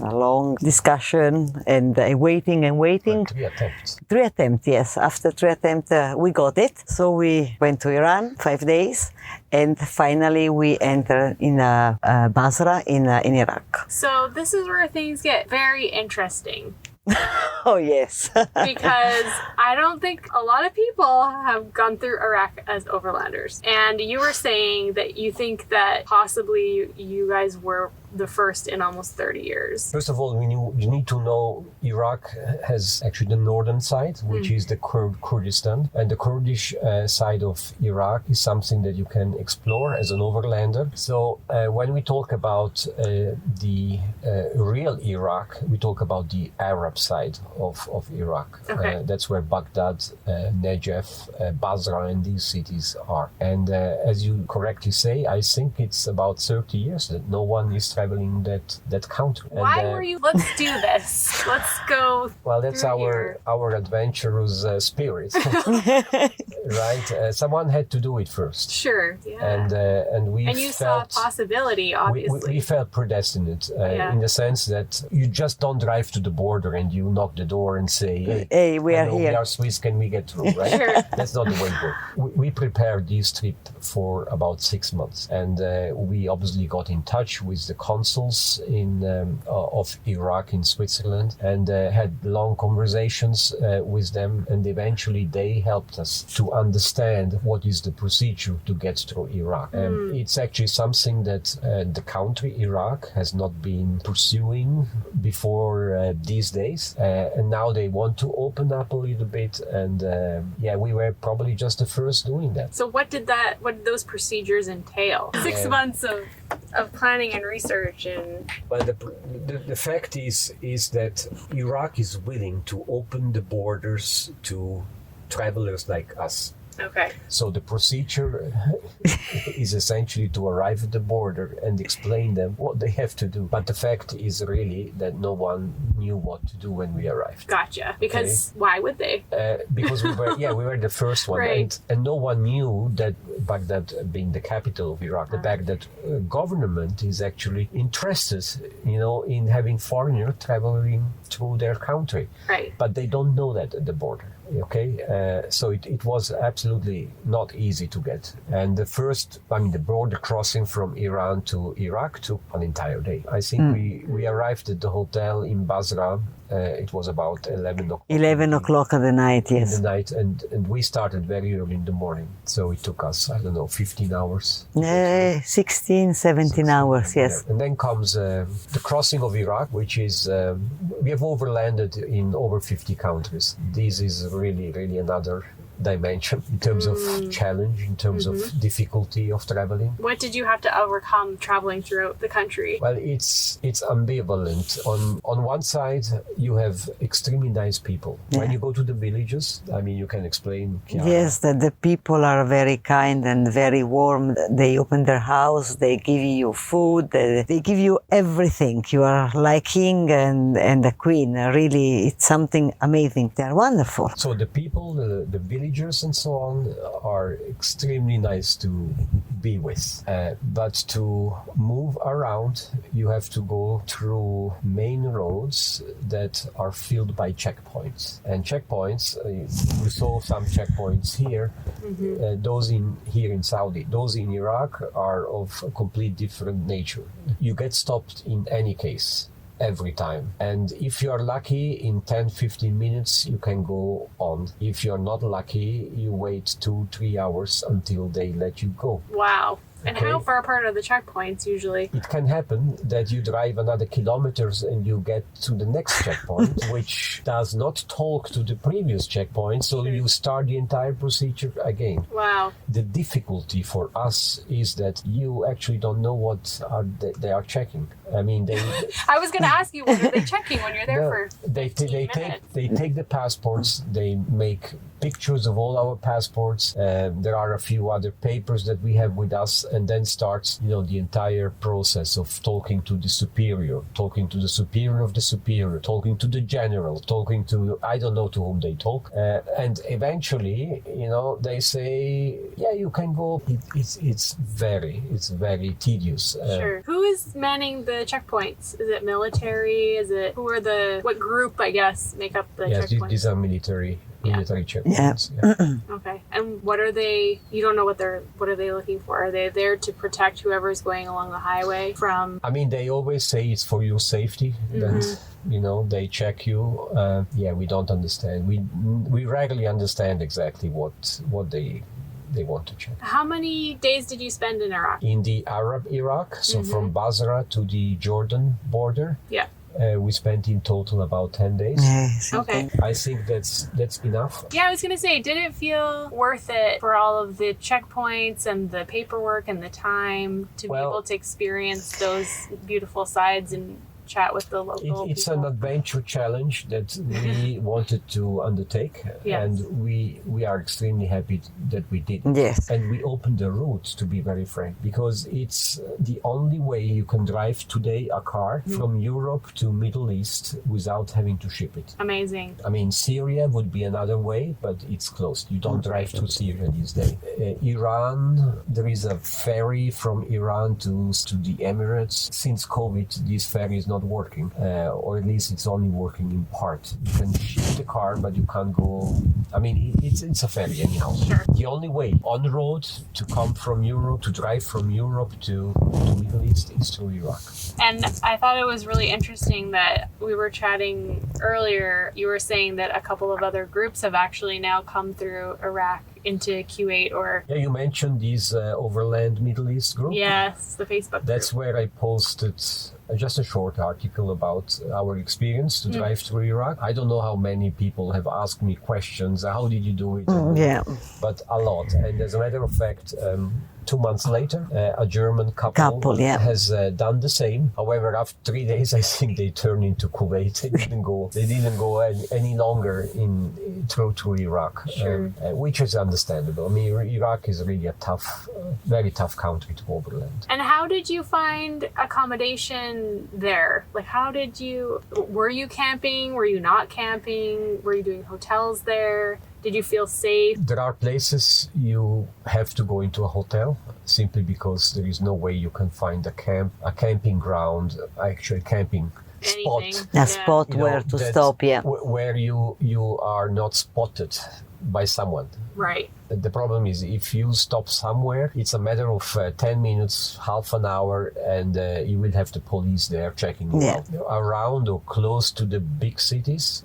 a long discussion and waiting. 3 attempts. 3 attempts, yes. After 3 attempts, we got it. So we went to Iran, 5 days, and finally we entered in Basra in Iraq. So this is where things get very interesting. Oh, yes. Because I don't think a lot of people have gone through Iraq as overlanders. And you were saying that you think that possibly you guys were the first in almost 30 years. First of all, you need to know Iraq has actually the northern side, which is the Kurdistan. And the Kurdish side of Iraq is something that you can explore as an overlander. So when we talk about the real Iraq, we talk about the Arab side of Iraq. Okay. That's where Baghdad, Najaf, Basra, and these cities are. And as you correctly say, I think it's about 30 years that no one is traveling that country. Why And, were you? Let's do this. Let's go. Well, that's through our adventurous spirit, right? Someone had to do it first. Sure. Yeah. And we And you saw a possibility, obviously. we felt predestinate in the sense that you just don't drive to the border and you knock the door and say, Hey, we are hello, here. we are Swiss, can we get through, right? Sure. That's not the way it works. We prepared this trip for about 6 months, and we obviously got in touch with the consuls of Iraq in Switzerland and had long conversations with them, and eventually they helped us to understand what is the procedure to get through Iraq. It's actually something that the country Iraq has not been pursuing before these days, and now they want to open up a little bit, and we were probably just the first doing that. So what did those procedures entail? 6 months of planning and research and... Well, the fact is that Iraq is willing to open the borders to travelers like us. Okay. So the procedure is essentially to arrive at the border and explain them what they have to do. But the fact is really that no one knew what to do when we arrived. Gotcha. Because why would they? Because we were the first one, Right. and no one knew that Baghdad being the capital of Iraq, the Baghdad government is actually interested, in having foreigners traveling through their country. Right. But they don't know that at the border. Okay, so it was absolutely not easy to get. And the border crossing from Iran to Iraq took an entire day. I think we arrived at the hotel in Basra. It was about 11 o'clock. 11 o'clock at the night, yes. In the night, and we started very early in the morning. So it took us, 15 hours. 16, 17 hours, yes. And then comes the crossing of Iraq, which is, we have overlanded in over 50 countries. This is really, really another dimension in terms of challenge, in terms of difficulty of traveling. What did you have to overcome traveling throughout the country? Well, it's ambivalent. On one side, you have extremely nice people. Yeah. When you go to the villages, you can explain, Chiara. Yes, the people are very kind and very warm. They open their house, they give you food, they give you everything. You are like king and a queen. Really, it's something amazing. They're wonderful. So the people, the villagers and so on are extremely nice to be with. But to move around, you have to go through main roads that are filled by checkpoints. And checkpoints, we saw some checkpoints here, those here in Saudi. Those in Iraq are of a complete different nature. You get stopped in any case. Every time. And if you are lucky, in 10-15 minutes you can go on. If you're not lucky, you wait 2-3 hours until they let you go. Wow. And Okay. how far apart are the checkpoints usually? It can happen that you drive another kilometers and you get to the next checkpoint, which does not talk to the previous checkpoint, so you start the entire procedure again. Wow. The difficulty for us is that you actually don't know what they are checking. I was going to ask you, what are they checking when you're there for 15 minutes? They take the passports, they make pictures of all our passports. There are a few other papers that we have with us, and then starts, the entire process of talking to the superior of the superior, talking to the general, talking to, I don't know to whom they talk. And eventually, they say, yeah, you can go. It's very tedious. Sure. Who is manning the checkpoints? Is it military? What group, I guess, make up the Yes, checkpoints? these are military military checkpoints. Yeah. Yeah. Okay. And what are they? You don't know what are they looking for? Are they there to protect whoever's going along the highway from? I mean, they always say it's for your safety. That they check you. We don't understand. We rarely understand exactly what they want to check. How many days did you spend in Iraq? In the Arab Iraq, so from Basra to the Jordan border. Yeah. We spent in total about 10 days. Yes. Okay. I think that's enough. Yeah, I was gonna say, did it feel worth it for all of the checkpoints and the paperwork and the time to be able to experience those beautiful sides and chat with the local It's people? an adventure challenge that we wanted to undertake, and we are extremely happy that we did. Yes. And we opened the route, to be very frank, because it's the only way you can drive today a car from Europe to Middle East without having to ship it. Amazing. I mean, Syria would be another way, but it's closed. You don't drive to Syria these days. Iran, there is a ferry from Iran to the Emirates. Since COVID, this ferry is not working, or at least it's only working in part. You can ship the car, but you can't go. I mean, it's a ferry anyhow. Sure. The only way on the road to come from Europe, to drive from Europe to Middle East, is through Iraq. And I thought it was really interesting that we were chatting earlier. You were saying that a couple of other groups have actually now come through Iraq into Kuwait or... Yeah, you mentioned these Overland Middle East group. Yes, the Facebook group. That's where I posted just a short article about our experience to drive through Iraq. I don't know how many people have asked me questions. How did you do it? But a lot. And as a matter of fact, 2 months later, a German couple has done the same. However, after 3 days, I think they turned into Kuwait. They didn't go any longer through Iraq, which is understandable. I mean, Iraq is really a tough, very tough country to overland. And how did you find accommodation there? Like, were you camping? Were you not camping? Were you doing hotels there? Did you feel safe? There are places you have to go into a hotel simply because there is no way you can find a camping ground, actually camping spot. A spot where to stop, where you are not spotted by someone. Right. The problem is if you stop somewhere, it's a matter of 10 minutes, half an hour, and you will have the police there checking you out. Around or close to the big cities,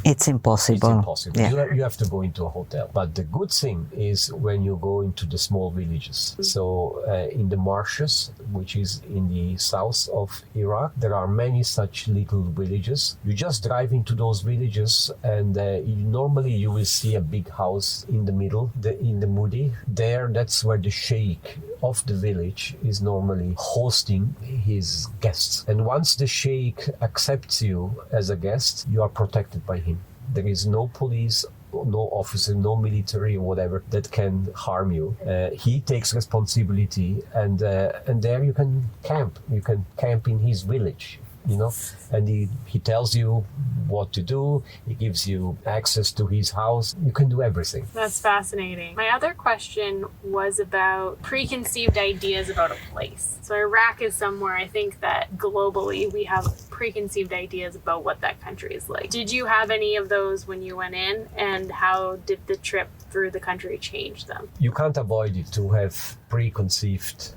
it's impossible. It's impossible. Yeah. You have to go into a hotel. But the good thing is when you go into the small villages. So in the marshes, which is in the south of Iraq, there are many such little villages. You just drive into those villages, and normally you will see a big house in the middle, in the Mudi. There, that's where the sheikh of the village is normally hosting his guests. And once the sheikh accepts you as a guest, you are protected by him. There is no police, no officer, no military or whatever that can harm you. He takes responsibility, and there you can camp. You can camp in his village. And he tells you what to do. He gives you access to his house. You can do everything. That's fascinating. My other question was about preconceived ideas about a place. So Iraq is somewhere I think that globally we have preconceived ideas about what that country is like. Did you have any of those when you went in? And how did the trip through the country change them? You can't avoid it to have preconceived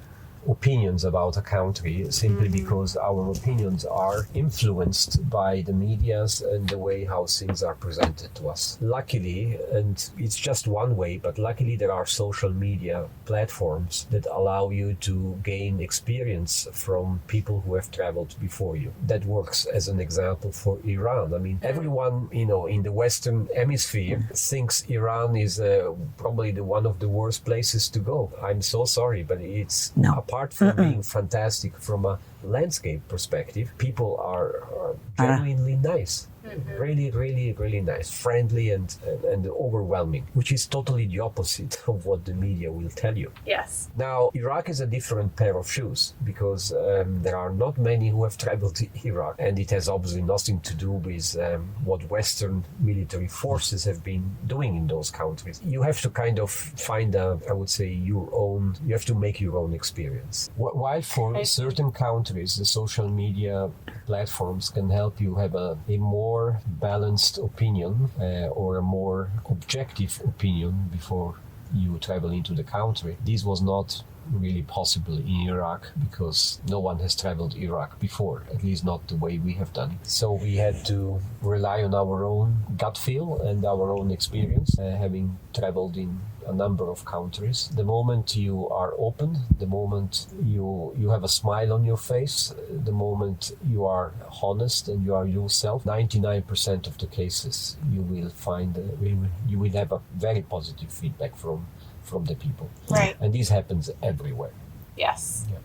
opinions about a country simply because our opinions are influenced by the medias and the way how things are presented to us. Luckily, and it's just one way, but luckily there are social media platforms that allow you to gain experience from people who have traveled before you. That works as an example for Iran. I mean, everyone, in the Western Hemisphere thinks Iran is probably one of the worst places to go. I'm so sorry, but it's apart from being fantastic from a landscape perspective, people are genuinely nice. Really, really, really nice, friendly and overwhelming, which is totally the opposite of what the media will tell you. Yes. Now, Iraq is a different pair of shoes because there are not many who have traveled to Iraq, and it has obviously nothing to do with what Western military forces have been doing in those countries. You have to kind of find you have to make your own experience. While for certain countries, countries, the social media platforms can help you have a more balanced opinion or a more objective opinion before you travel into the country. This was not really possible in Iraq because no one has traveled Iraq before, at least not the way we have done. So we had to rely on our own gut feel and our own experience, having traveled in a number of countries. The moment you are open, the moment you have a smile on your face, the moment you are honest and you are yourself, 99% of the cases you will find, you will have a very positive feedback from the people. Right. And this happens everywhere. Yes. Yeah.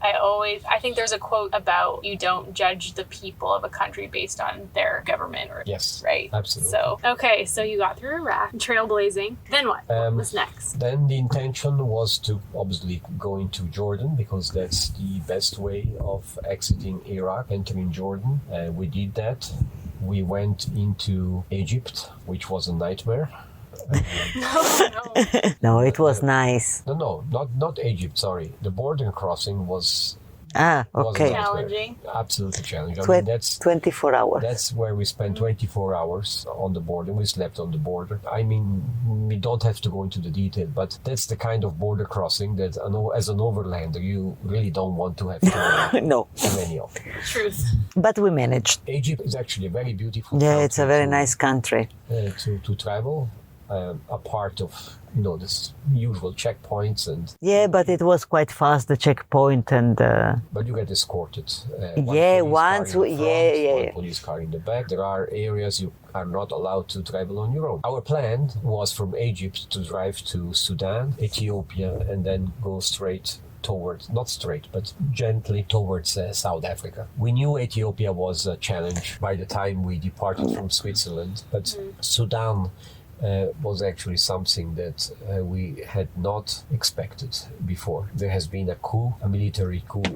I think there's a quote about you don't judge the people of a country based on their government. Yes. Right. Absolutely. So you got through Iraq, trailblazing. Then what? What was next? Then the intention was to obviously go into Jordan because that's the best way of exiting Iraq, entering Jordan. We did that. We went into Egypt, which was a nightmare. No. No, it was nice. No, not Egypt, sorry. The border crossing was Okay. Challenging. Absolutely challenging. I mean, that's 24 hours. That's where we spent 24 hours on the border. We slept on the border. I mean, we don't have to go into the detail, but that's the kind of border crossing that, as an overlander, you really don't want to have No. too many of. Truth. But we managed. Egypt is actually a very beautiful Yeah, it's a very country nice country. to travel. A part of this usual checkpoints and Yeah, but it was quite fast, the checkpoint, and but you get escorted. One police car in the back. There are areas you are not allowed to travel on your own. Our plan was from Egypt to drive to Sudan, Ethiopia, and then go straight towards, not straight, but gently towards South Africa. We knew Ethiopia was a challenge by the time we departed from Switzerland, but Sudan was actually something that we had not expected before. There has been a military coup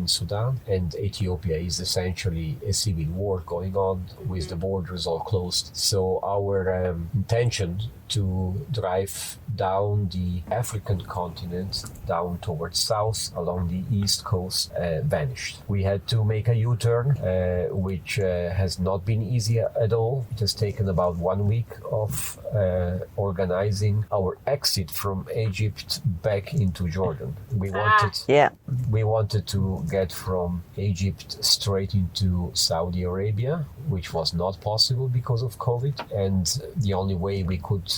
in Sudan, and Ethiopia is essentially a civil war going on with the borders all closed. So our intention to drive down the African continent, down towards south along the east coast, vanished. We had to make a U-turn, which has not been easy at all. It has taken about 1 week of organizing our exit from Egypt back into Jordan. We wanted to get from Egypt straight into Saudi Arabia, which was not possible because of COVID, and the only way we could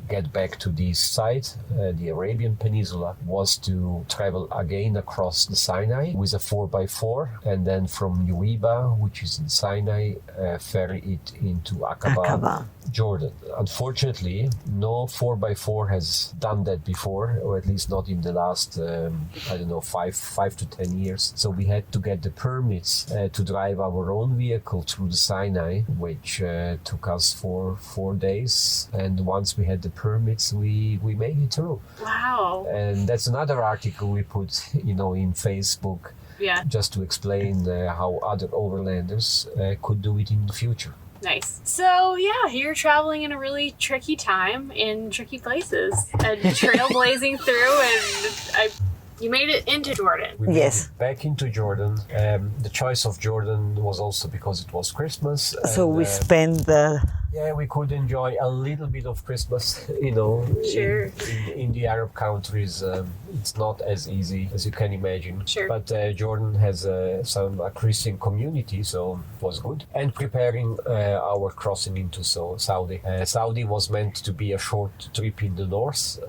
get back to this site, the Arabian Peninsula, was to travel again across the Sinai with a 4x4, and then from Nuiba, which is in Sinai, ferry it into Aqaba, Jordan. Unfortunately, no 4x4 has done that before, or at least not in the last, 5 to 10 years. So we had to get the permits to drive our own vehicle through the Sinai, which took us for 4 days. And once we had the permits, we made it through. Wow. And that's another article we put, in Facebook, just to explain how other overlanders could do it in the future. Nice. So you're traveling in a really tricky time in tricky places and trailblazing through, and you made it into Jordan. We made it back into Jordan. The choice of Jordan was also because it was Christmas. So we spent we could enjoy a little bit of Christmas, Sure. in the Arab countries. It's not as easy as you can imagine. Sure. But Jordan has a Christian community, so it was good. And preparing our crossing into Saudi. Saudi was meant to be a short trip in the north.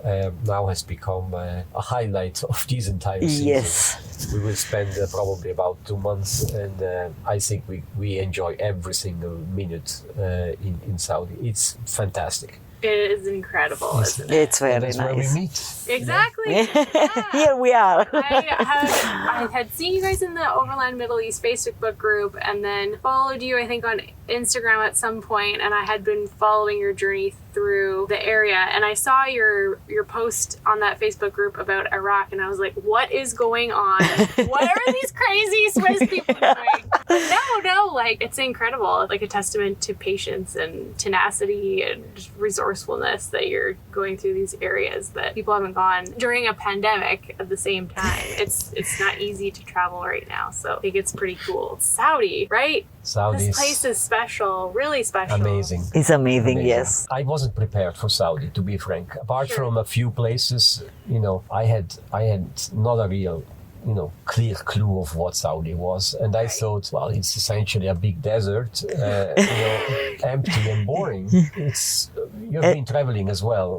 Now has become a highlight of this entire season. Yes. We will spend probably about 2 months, and I think we enjoy every single minute in Saudi. It's fantastic. It is incredible, isn't it? It's very That's nice. where we meet. Exactly. Here we are. I had seen you guys in the Overland Middle East Facebook group, and then followed you, I think, on Instagram at some point, and I had been following your journey through the area, and I saw your post on that Facebook group about Iraq, and I was like, what is going on? What are these crazy Swiss people doing? No, like it's incredible, like a testament to patience and tenacity and just resourcefulness that you're going through these areas that people haven't gone during a pandemic at the same time. It's not easy to travel right now, so I think it's pretty cool. Saudi, right? Saudi This place is special, really special. amazing. It's amazing, yes. I wasn't prepared for Saudi, to be frank. Apart Sure. from a few places, I had not a real, clear clue of what Saudi was, and I Right. thought, well, it's essentially a big desert, empty and boring. You've been traveling as well,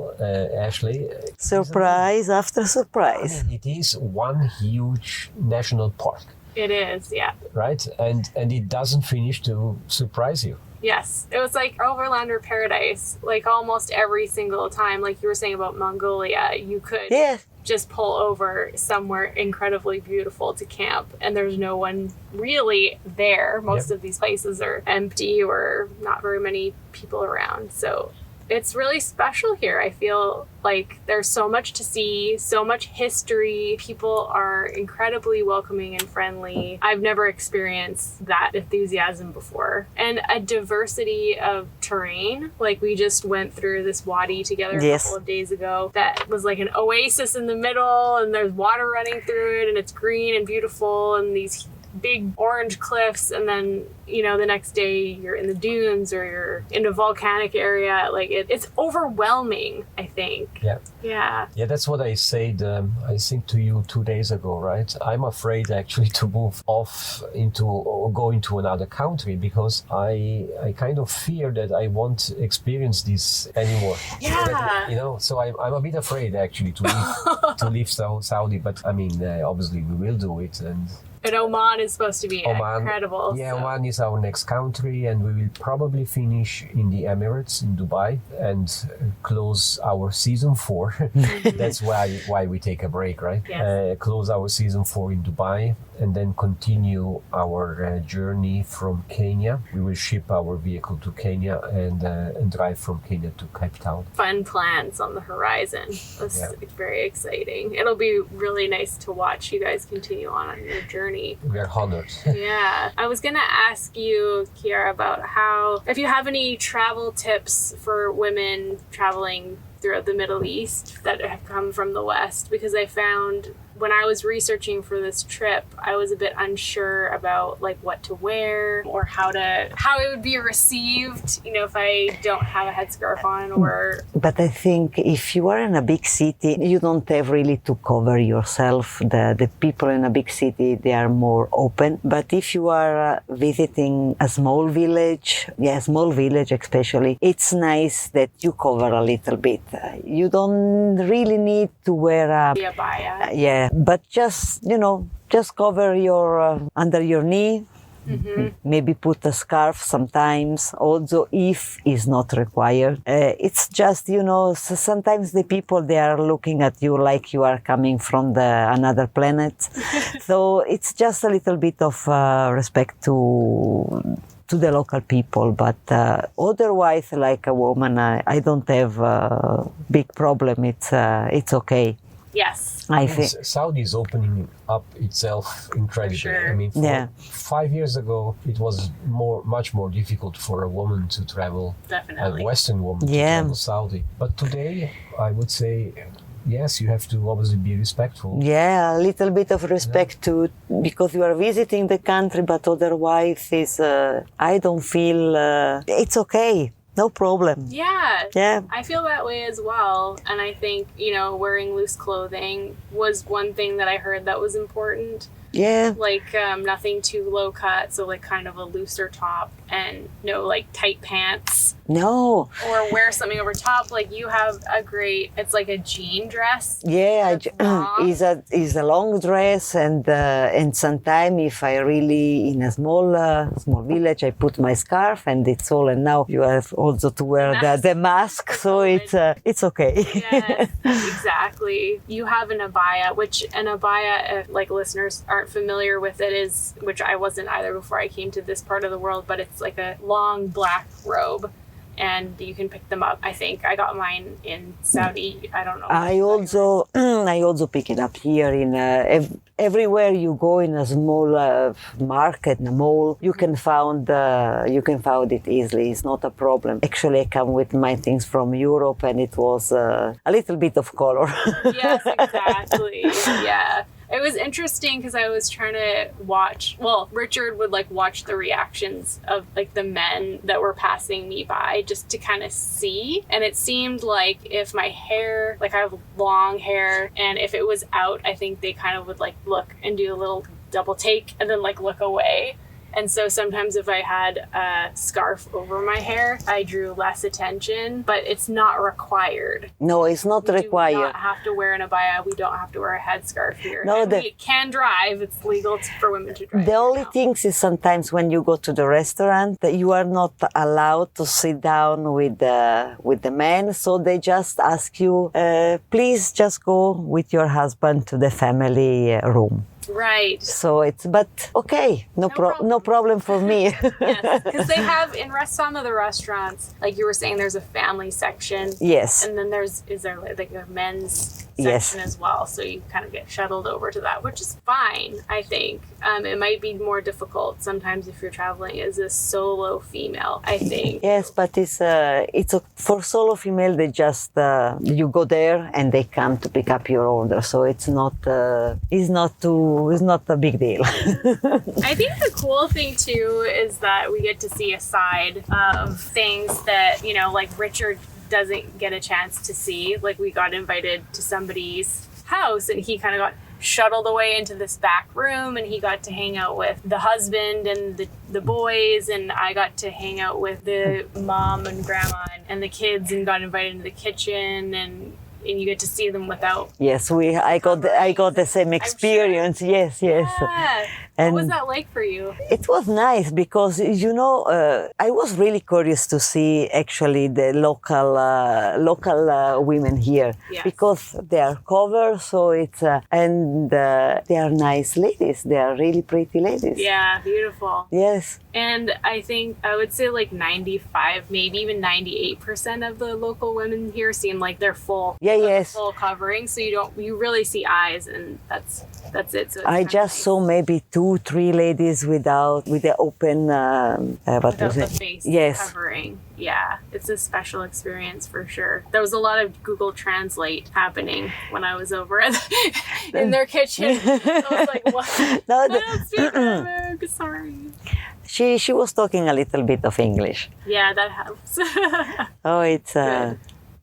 Ashley. Surprise after surprise. It is one huge national park, It is, yeah. right? And it doesn't finish to surprise you. Yes, it was like Overland or Paradise, like almost every single time. Like you were saying about Mongolia, you could Yes. just pull over somewhere incredibly beautiful to camp, and there's no one really there. Most of these places are empty or not very many people around. So it's really special here. I feel like there's so much to see, so much history. People are incredibly welcoming and friendly. I've never experienced that enthusiasm before. And a diversity of terrain. Like we just went through this wadi together a Yes. couple of days ago that was like an oasis in the middle, and there's water running through it, and it's green and beautiful, and these big orange cliffs, and then the next day you're in the dunes or you're in a volcanic area. Like it's overwhelming, I think. Yeah Yeah, that's what I said, I think to you 2 days ago, right? I'm afraid actually to move off or go into another country because I kind of fear that I won't experience this anymore. Yeah. So I'm a bit afraid actually to leave Saudi, but I mean, obviously we will do it. And Oman is supposed to be incredible. Yeah, so. Oman is our next country, and we will probably finish in the Emirates, in Dubai, and close our season 4. That's why we take a break, right? Yes. Close our season 4 in Dubai, and then continue our journey from Kenya. We will ship our vehicle to Kenya and drive from Kenya to Cape Town. Fun plans on the horizon. That's very exciting. It'll be really nice to watch you guys continue on your journey. We are honored. Yeah. I was going to ask you, Chiara, about if you have any travel tips for women traveling throughout the Middle East that have come from the West, because I found when I was researching for this trip, I was a bit unsure about like what to wear or how it would be received, if I don't have a headscarf on or. But I think if you are in a big city, you don't have really to cover yourself. The people in a big city, they are more open. But if you are visiting a small village especially, it's nice that you cover a little bit. You don't really need to wear a abaya. But just cover your under your knee. Mm-hmm. Maybe put a scarf sometimes, also if is not required. It's just, sometimes the people, they are looking at you like you are coming from another planet. So it's just a little bit of respect to the local people. But otherwise, like a woman, I don't have a big problem. It's okay. Yes. I think Saudi is opening up itself incredibly. Sure. I mean, 5 years ago, it was much more difficult for a woman to travel, Definitely. a Western woman to travel Saudi. But today, I would say, yes, you have to obviously be respectful. Yeah, a little bit of respect too, because you are visiting the country, but otherwise, I don't feel it's okay. No problem. Yeah. I feel that way as well. And I think, wearing loose clothing was one thing that I heard that was important. Yeah. Like nothing too low cut, so like kind of a looser top and no like tight pants. No. Or wear something over top. Like you have it's like a jean dress. Yeah, it's a long dress, and sometimes if I really in a small village, I put my scarf and it's all. And now you have also to wear the mask, so it's okay. Yes, exactly. You have an abaya, if like listeners aren't familiar with it, which I wasn't either before I came to this part of the world, but it's like a long black robe. and you can pick them up. I think I got mine in Saudi. I don't know. I also pick it up here in everywhere you go in a small market, in a mall. You can find it easily. It's not a problem. Actually, I come with my things from Europe, and it was a little bit of color. Yes, exactly. Yeah. It was interesting because I was trying to watch, well, Richard would like watch the reactions of like the men that were passing me by just to kind of see. And it seemed like if my hair, like I have long hair, and if it was out, I think they kind of would like look and do a little double take and then like look away. And so sometimes if I had a scarf over my hair, I drew less attention, but it's not required. No, it's not required. We do not have to wear an abaya. We don't have to wear a headscarf here. No, and we can drive. It's legal for women to drive. The only thing is sometimes when you go to the restaurant that you are not allowed to sit down with the men, so they just ask you, please just go with your husband to the family room. Right. So but okay, no problem for me. Yes, because they have in some of the restaurants, like you were saying, there's a family section. Yes. And then is there like a men's section as well, so you kind of get shuttled over to that, which is fine, I think. It might be more difficult sometimes if you're traveling as a solo female, I think. Yes, but it's for solo female. They just you go there and they come to pick up your order, so it's not a big deal. I think the cool thing too is that we get to see a side of things that, you know, like Richard doesn't get a chance to see. Like we got invited to somebody's house and he kind of got shuttled away into this back room and he got to hang out with the husband and the boys, and I got to hang out with the mom and grandma and the kids and got invited into the kitchen and you get to see them without. Yes, I got the same experience. Sure. Yes. Yeah. And what was that like for you? It was nice because, you know, I was really curious to see actually the local women here. Yes. Because they are covered, so it's and they are nice ladies. They are really pretty ladies. Yeah, beautiful. Yes. And I think I would say like 95, maybe even 98% of the local women here seem like they're full. Yeah, yes. Full covering, so you really see eyes, and that's it. So I just saw maybe 2-3 ladies with the open without the face yes. covering. Yeah, it's a special experience for sure. There was a lot of Google Translate happening when I was over in their kitchen. I was like, what? No, I don't speak Arabic. Sorry. She was talking a little bit of English. Yeah, that helps. Oh, it's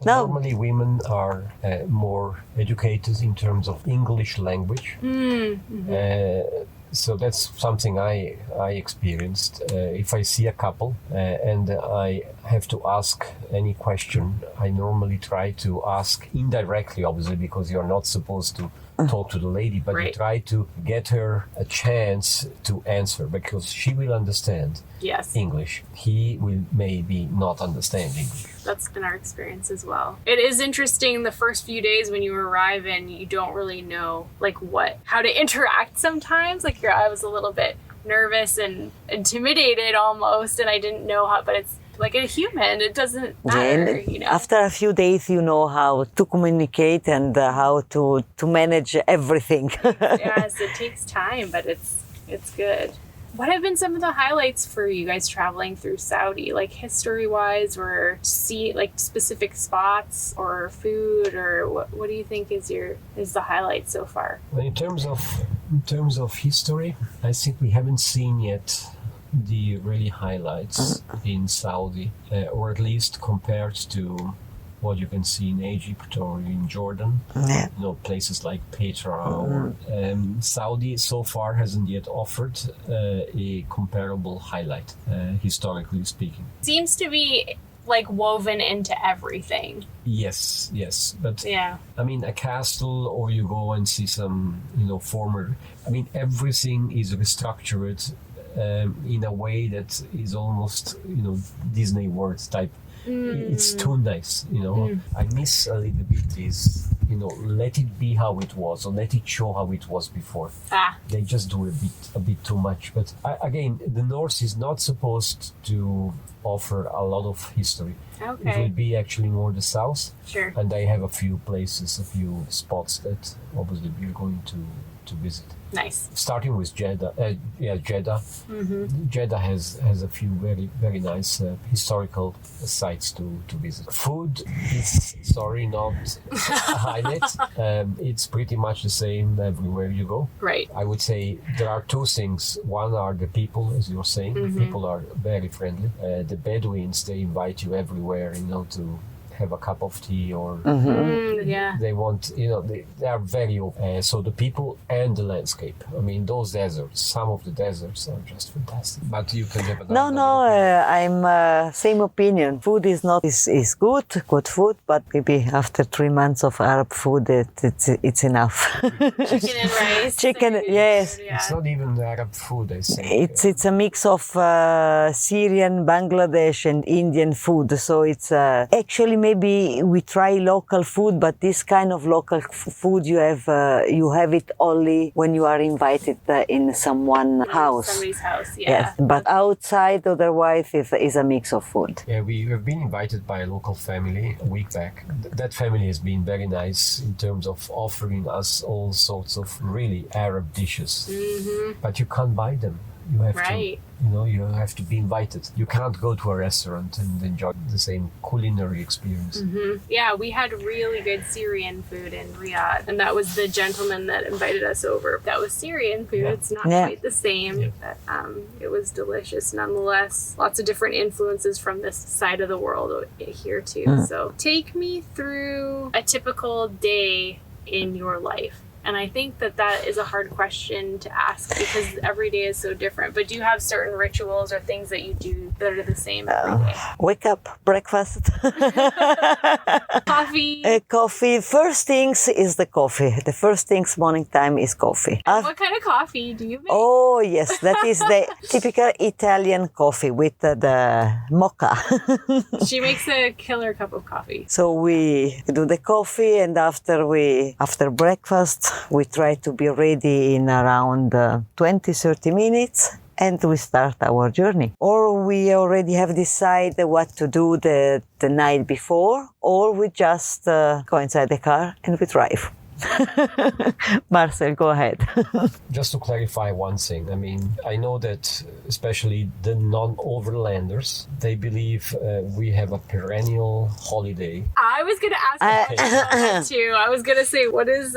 Normally, women are more educated in terms of English language. Mm-hmm. So that's something I experienced. If I see a couple and I have to ask any question, I normally try to ask indirectly, obviously, because you're not supposed to talk to the lady, but you try to get her a chance to answer because she will understand English. He will maybe not understand English. That's been our experience as well. It is interesting the first few days when you arrive and you don't really know like how to interact sometimes. Like I was a little bit nervous and intimidated almost, and I didn't know how, but it's like a human, it doesn't matter, you know. After a few days, you know how to communicate and how to manage everything. Yes, it takes time, but it's good. What have been some of the highlights for you guys traveling through Saudi, like history-wise, or like specific spots or food, or what do you think is the highlight so far? Well, in terms of history, I think we haven't seen yet the really highlights in Saudi, or at least compared to what you can see in Egypt or in Jordan. Yeah. You know, places like Petra or Saudi so far hasn't yet offered a comparable highlight, historically speaking. Seems to be like woven into everything. Yes, but I mean, a castle, or you go and see some, former. I mean, everything is restructured in a way that is almost, Disney World type. It's too nice, I miss a little bit this, let it be how it was, or let it show how it was before. They just do a bit too much. But again, the North is not supposed to offer a lot of history. Okay. It will be actually more the south. Sure. And I have a few places, a few spots that obviously we're going to visit. Nice. Starting with Jeddah. Jeddah. Mm-hmm. Jeddah has a few very, very nice historical sites to visit. Food is, sorry, not a highlight. It's pretty much the same everywhere you go. Right. I would say there are two things. One are the people, as you're saying. Mm-hmm. People are very friendly. The Bedouins, they invite you everywhere, to have a cup of tea or Yeah. they want, they are very open. So the people and the landscape. I mean, those deserts, some of the deserts are just fantastic. But you can have another. No, I'm same opinion. Food is not is good food, but maybe after 3 months of Arab food, it's enough. Chicken and rice. Chicken, yes. Yeah. It's not even Arab food, I think. It's a mix of Syrian, Bangladesh, and Indian food. So it's actually maybe we try local food, but this kind of local food you have it only when you are invited in someone's house. Somebody's house, yeah. Yes, but outside otherwise is a mix of food. Yeah, we have been invited by a local family a week back. That family has been very nice in terms of offering us all sorts of really Arab dishes. Mm-hmm. But you can't buy them. You have Right. to, you have to be invited. You can't go to a restaurant and enjoy the same culinary experience. Mm-hmm. Yeah, we had really good Syrian food in Riyadh, and that was the gentleman that invited us over. That was Syrian food. Yeah. It's not Yeah. quite the same, but it was delicious nonetheless. Lots of different influences from this side of the world here too. So take me through a typical day in your life. And I think that is a hard question to ask because every day is so different. But do you have certain rituals or things that you do that are the same every day? Wake up, breakfast, Coffee. coffee. First things is the coffee. The first things morning time is coffee. What kind of coffee do you make? Oh yes, that is the typical Italian coffee with the mocha. She makes a killer cup of coffee. So we do the coffee, and after breakfast we try to be ready in around 20-30 minutes. And we start our journey. Or we already have decided what to do the night before, or we just go inside the car and we drive. Marcel, go ahead. Just to clarify one thing, I mean, I know that especially the non-overlanders, they believe we have a perennial holiday. I was going to ask you about that too. I was going to say, what is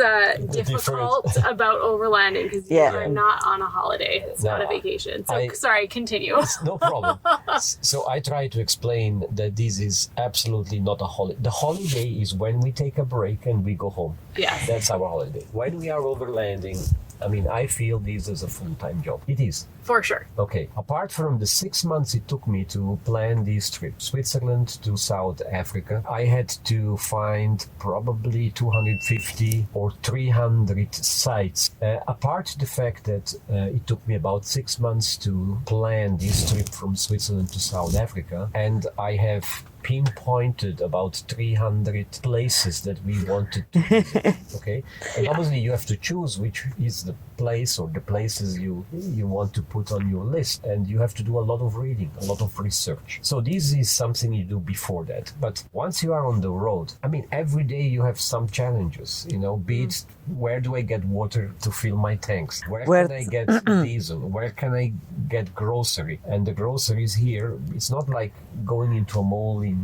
difficult about overlanding? Because you are not on a holiday. It's not a vacation. So, sorry, continue. No problem. So I try to explain that this is absolutely not a holiday. The holiday is when we take a break and we go home. Yes. That's our holiday. When we are overlanding, I mean, I feel this is a full-time job. It is. For sure. Okay. Apart from the 6 months it took me to plan this trip, Switzerland to South Africa, I had to find probably 250 or 300 sites. Apart the fact that it took me about 6 months to plan this trip from Switzerland to South Africa, and I have pinpointed about 300 places that we wanted to visit. Okay, and obviously you have to choose which is the place or the places you want to put on your list, and you have to do a lot of reading, a lot of research. So this is something you do before that. But once you are on the road, I mean, every day you have some challenges, be it where do I get water to fill my tanks, where can I get diesel, where can I get grocery, and the groceries here, it's not like going into a mall in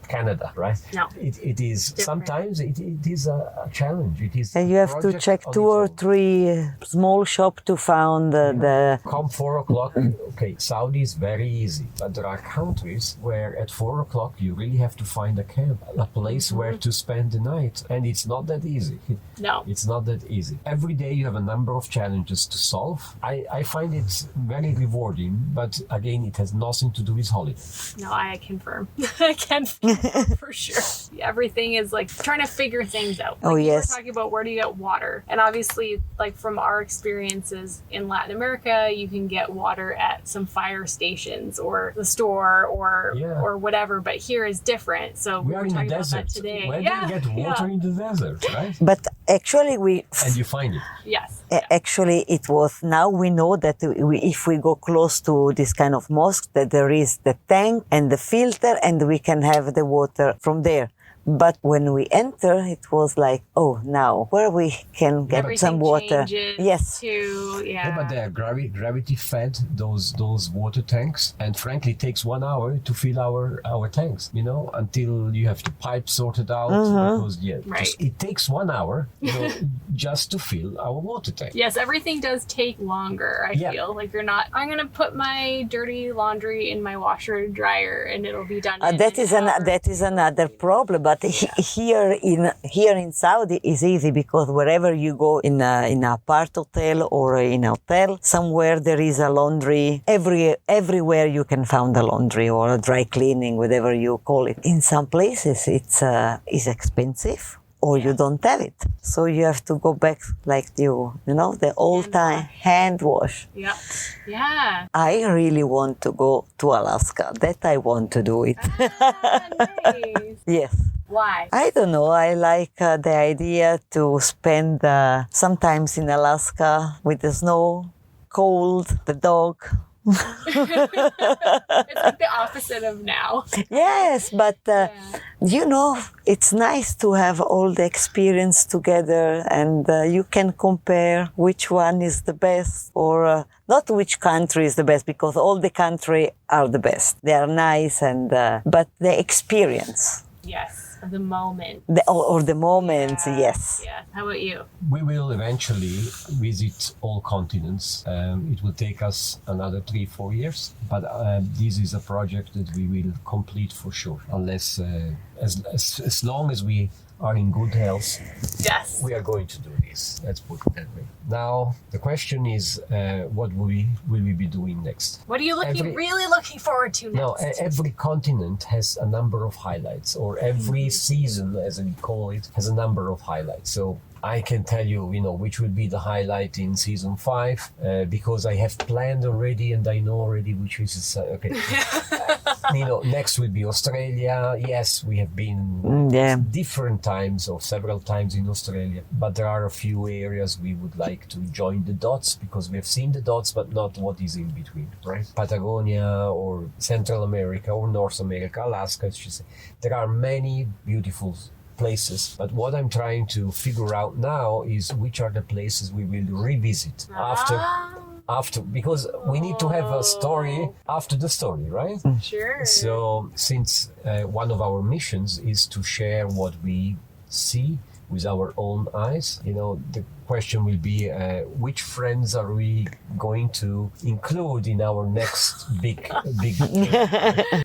Canada, right? No. It is different. Sometimes it is a challenge. It is, and you have to check 2 or 3 small shop to find the. Come 4 o'clock. Okay, Saudi is very easy, but there are countries where at 4 o'clock you really have to find a camp, a place where to spend the night, and it's not that easy. No, it's not that easy. Every day you have a number of challenges to solve. I find it very rewarding, but again, it has nothing to do with holiday. No, I confirm. I confirm. For sure. Everything is like trying to figure things out. Oh, Like, yes. We're talking about where do you get water. And obviously, like from our experiences in Latin America, you can get water at some fire stations or the store or whatever. But here is different. So We are were in the talking about that desert. today. Where do you get water in the desert, right? But actually, And you find it. Yes. actually it was, now we know that if we go close to this kind of mosque, that there is the tank and the filter and we can have the water from there. But when we enter, it was like, oh, now where we can get Everything some water. changes Yes. to, Yeah, but they are gravity fed, those water tanks, and frankly, it takes 1 hour to fill our tanks. Until you have the pipe sorted out, because Right. it takes 1 hour, just to fill our water tank. Yes, everything does take longer, I feel. Like you're not, I'm going to put my dirty laundry in my washer and dryer and it'll be done. in That an is hour. that is another problem. But here in Saudi is easy, because wherever you go in a apart hotel or in a hotel somewhere, there is a laundry. Everywhere you can find a laundry or a dry cleaning, whatever you call it. In some places it's expensive, or you don't have it, so you have to go back like the old time hand wash. Yeah. Yeah. I really want to go to Alaska. That I want to do it. Nice. Yes. Why? I don't know. I like the idea to spend sometimes in Alaska with the snow, cold, the dog. It's like the opposite of now. Yes, but it's nice to have all the experience together, and you can compare which one is the best, or not which country is the best, because all the country are the best. They are nice, and but the experience. Yes. The moment. Or the moments, yes. Yeah. How about you? We will eventually visit all continents. It will take us another 3-4 years, but this is a project that we will complete for sure, unless as long as we are in good health. Yes. We are going to do this. Let's put it that way. Now the question is, what will we be doing next? What are you really looking forward to next? No, every continent has a number of highlights, or every season, as we call it, has a number of highlights. So I can tell you, which will be the highlight in season 5, because I have planned already, and I know already which is okay. Next will be Australia. Yes, we have been different times or several times in Australia, but there are a few areas we would like to join the dots, because we have seen the dots, but not what is in between, right? Patagonia or Central America or North America, Alaska, there are many beautiful places, but what I'm trying to figure out now is which are the places we will revisit after, because we need to have a story after the story, right? Sure. So since one of our missions is to share what we see with our own eyes, the question will be, which friends are we going to include in our next big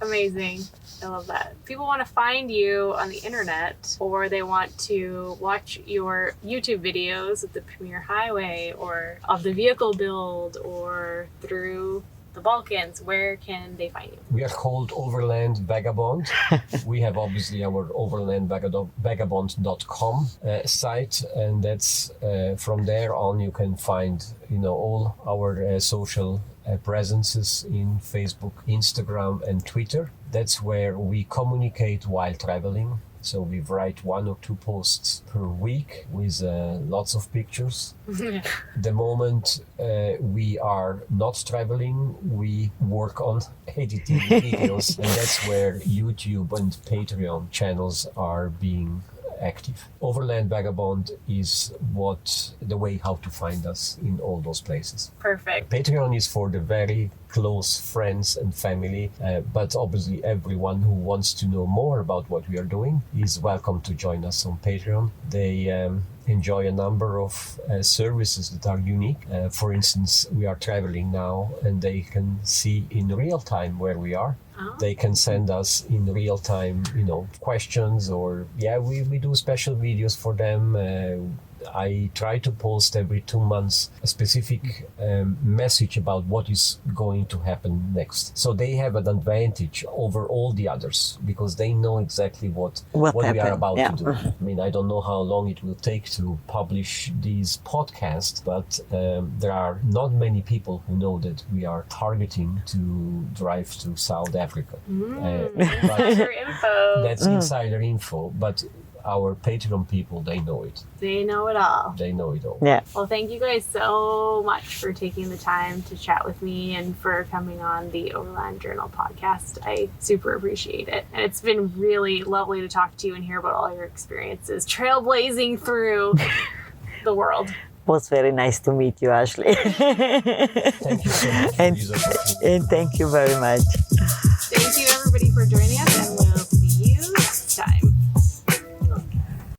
Amazing. I love that. People want to find you on the internet, or they want to watch your YouTube videos of the Premier Highway or of the vehicle build or through the Balkans. Where can they find you? We are called Overland Vagabond. We have obviously our overlandvagabond.com site, and that's from there on you can find all our social presences in Facebook, Instagram, and Twitter. That's where we communicate while traveling. So we write 1 or 2 posts per week with lots of pictures. The moment we are not traveling, we work on editing videos, and that's where YouTube and Patreon channels are being active. Overland Vagabond is the way how to find us in all those places. Perfect. Patreon is for the very close friends and family, but obviously everyone who wants to know more about what we are doing is welcome to join us on Patreon. They enjoy a number of services that are unique. For instance, we are traveling now, and they can see in real time where we are. They can send us in real time, questions, or we do special videos for them. I try to post every 2 months a specific message about what is going to happen next. So they have an advantage over all the others because they know exactly what we are about to do. I mean, I don't know how long it will take to publish these podcasts, but there are not many people who know that we are targeting to drive to South Africa. Insider info. That's insider info, but our Patreon people, they know it. They know it all. They know it all. Yeah. Well, thank you guys so much for taking the time to chat with me and for coming on the Overland Journal podcast. I super appreciate it. And it's been really lovely to talk to you and hear about all your experiences trailblazing through the world. It was very nice to meet you, Ashley. Thank you so much. And thank you very much. Thank you, everybody, for joining us. And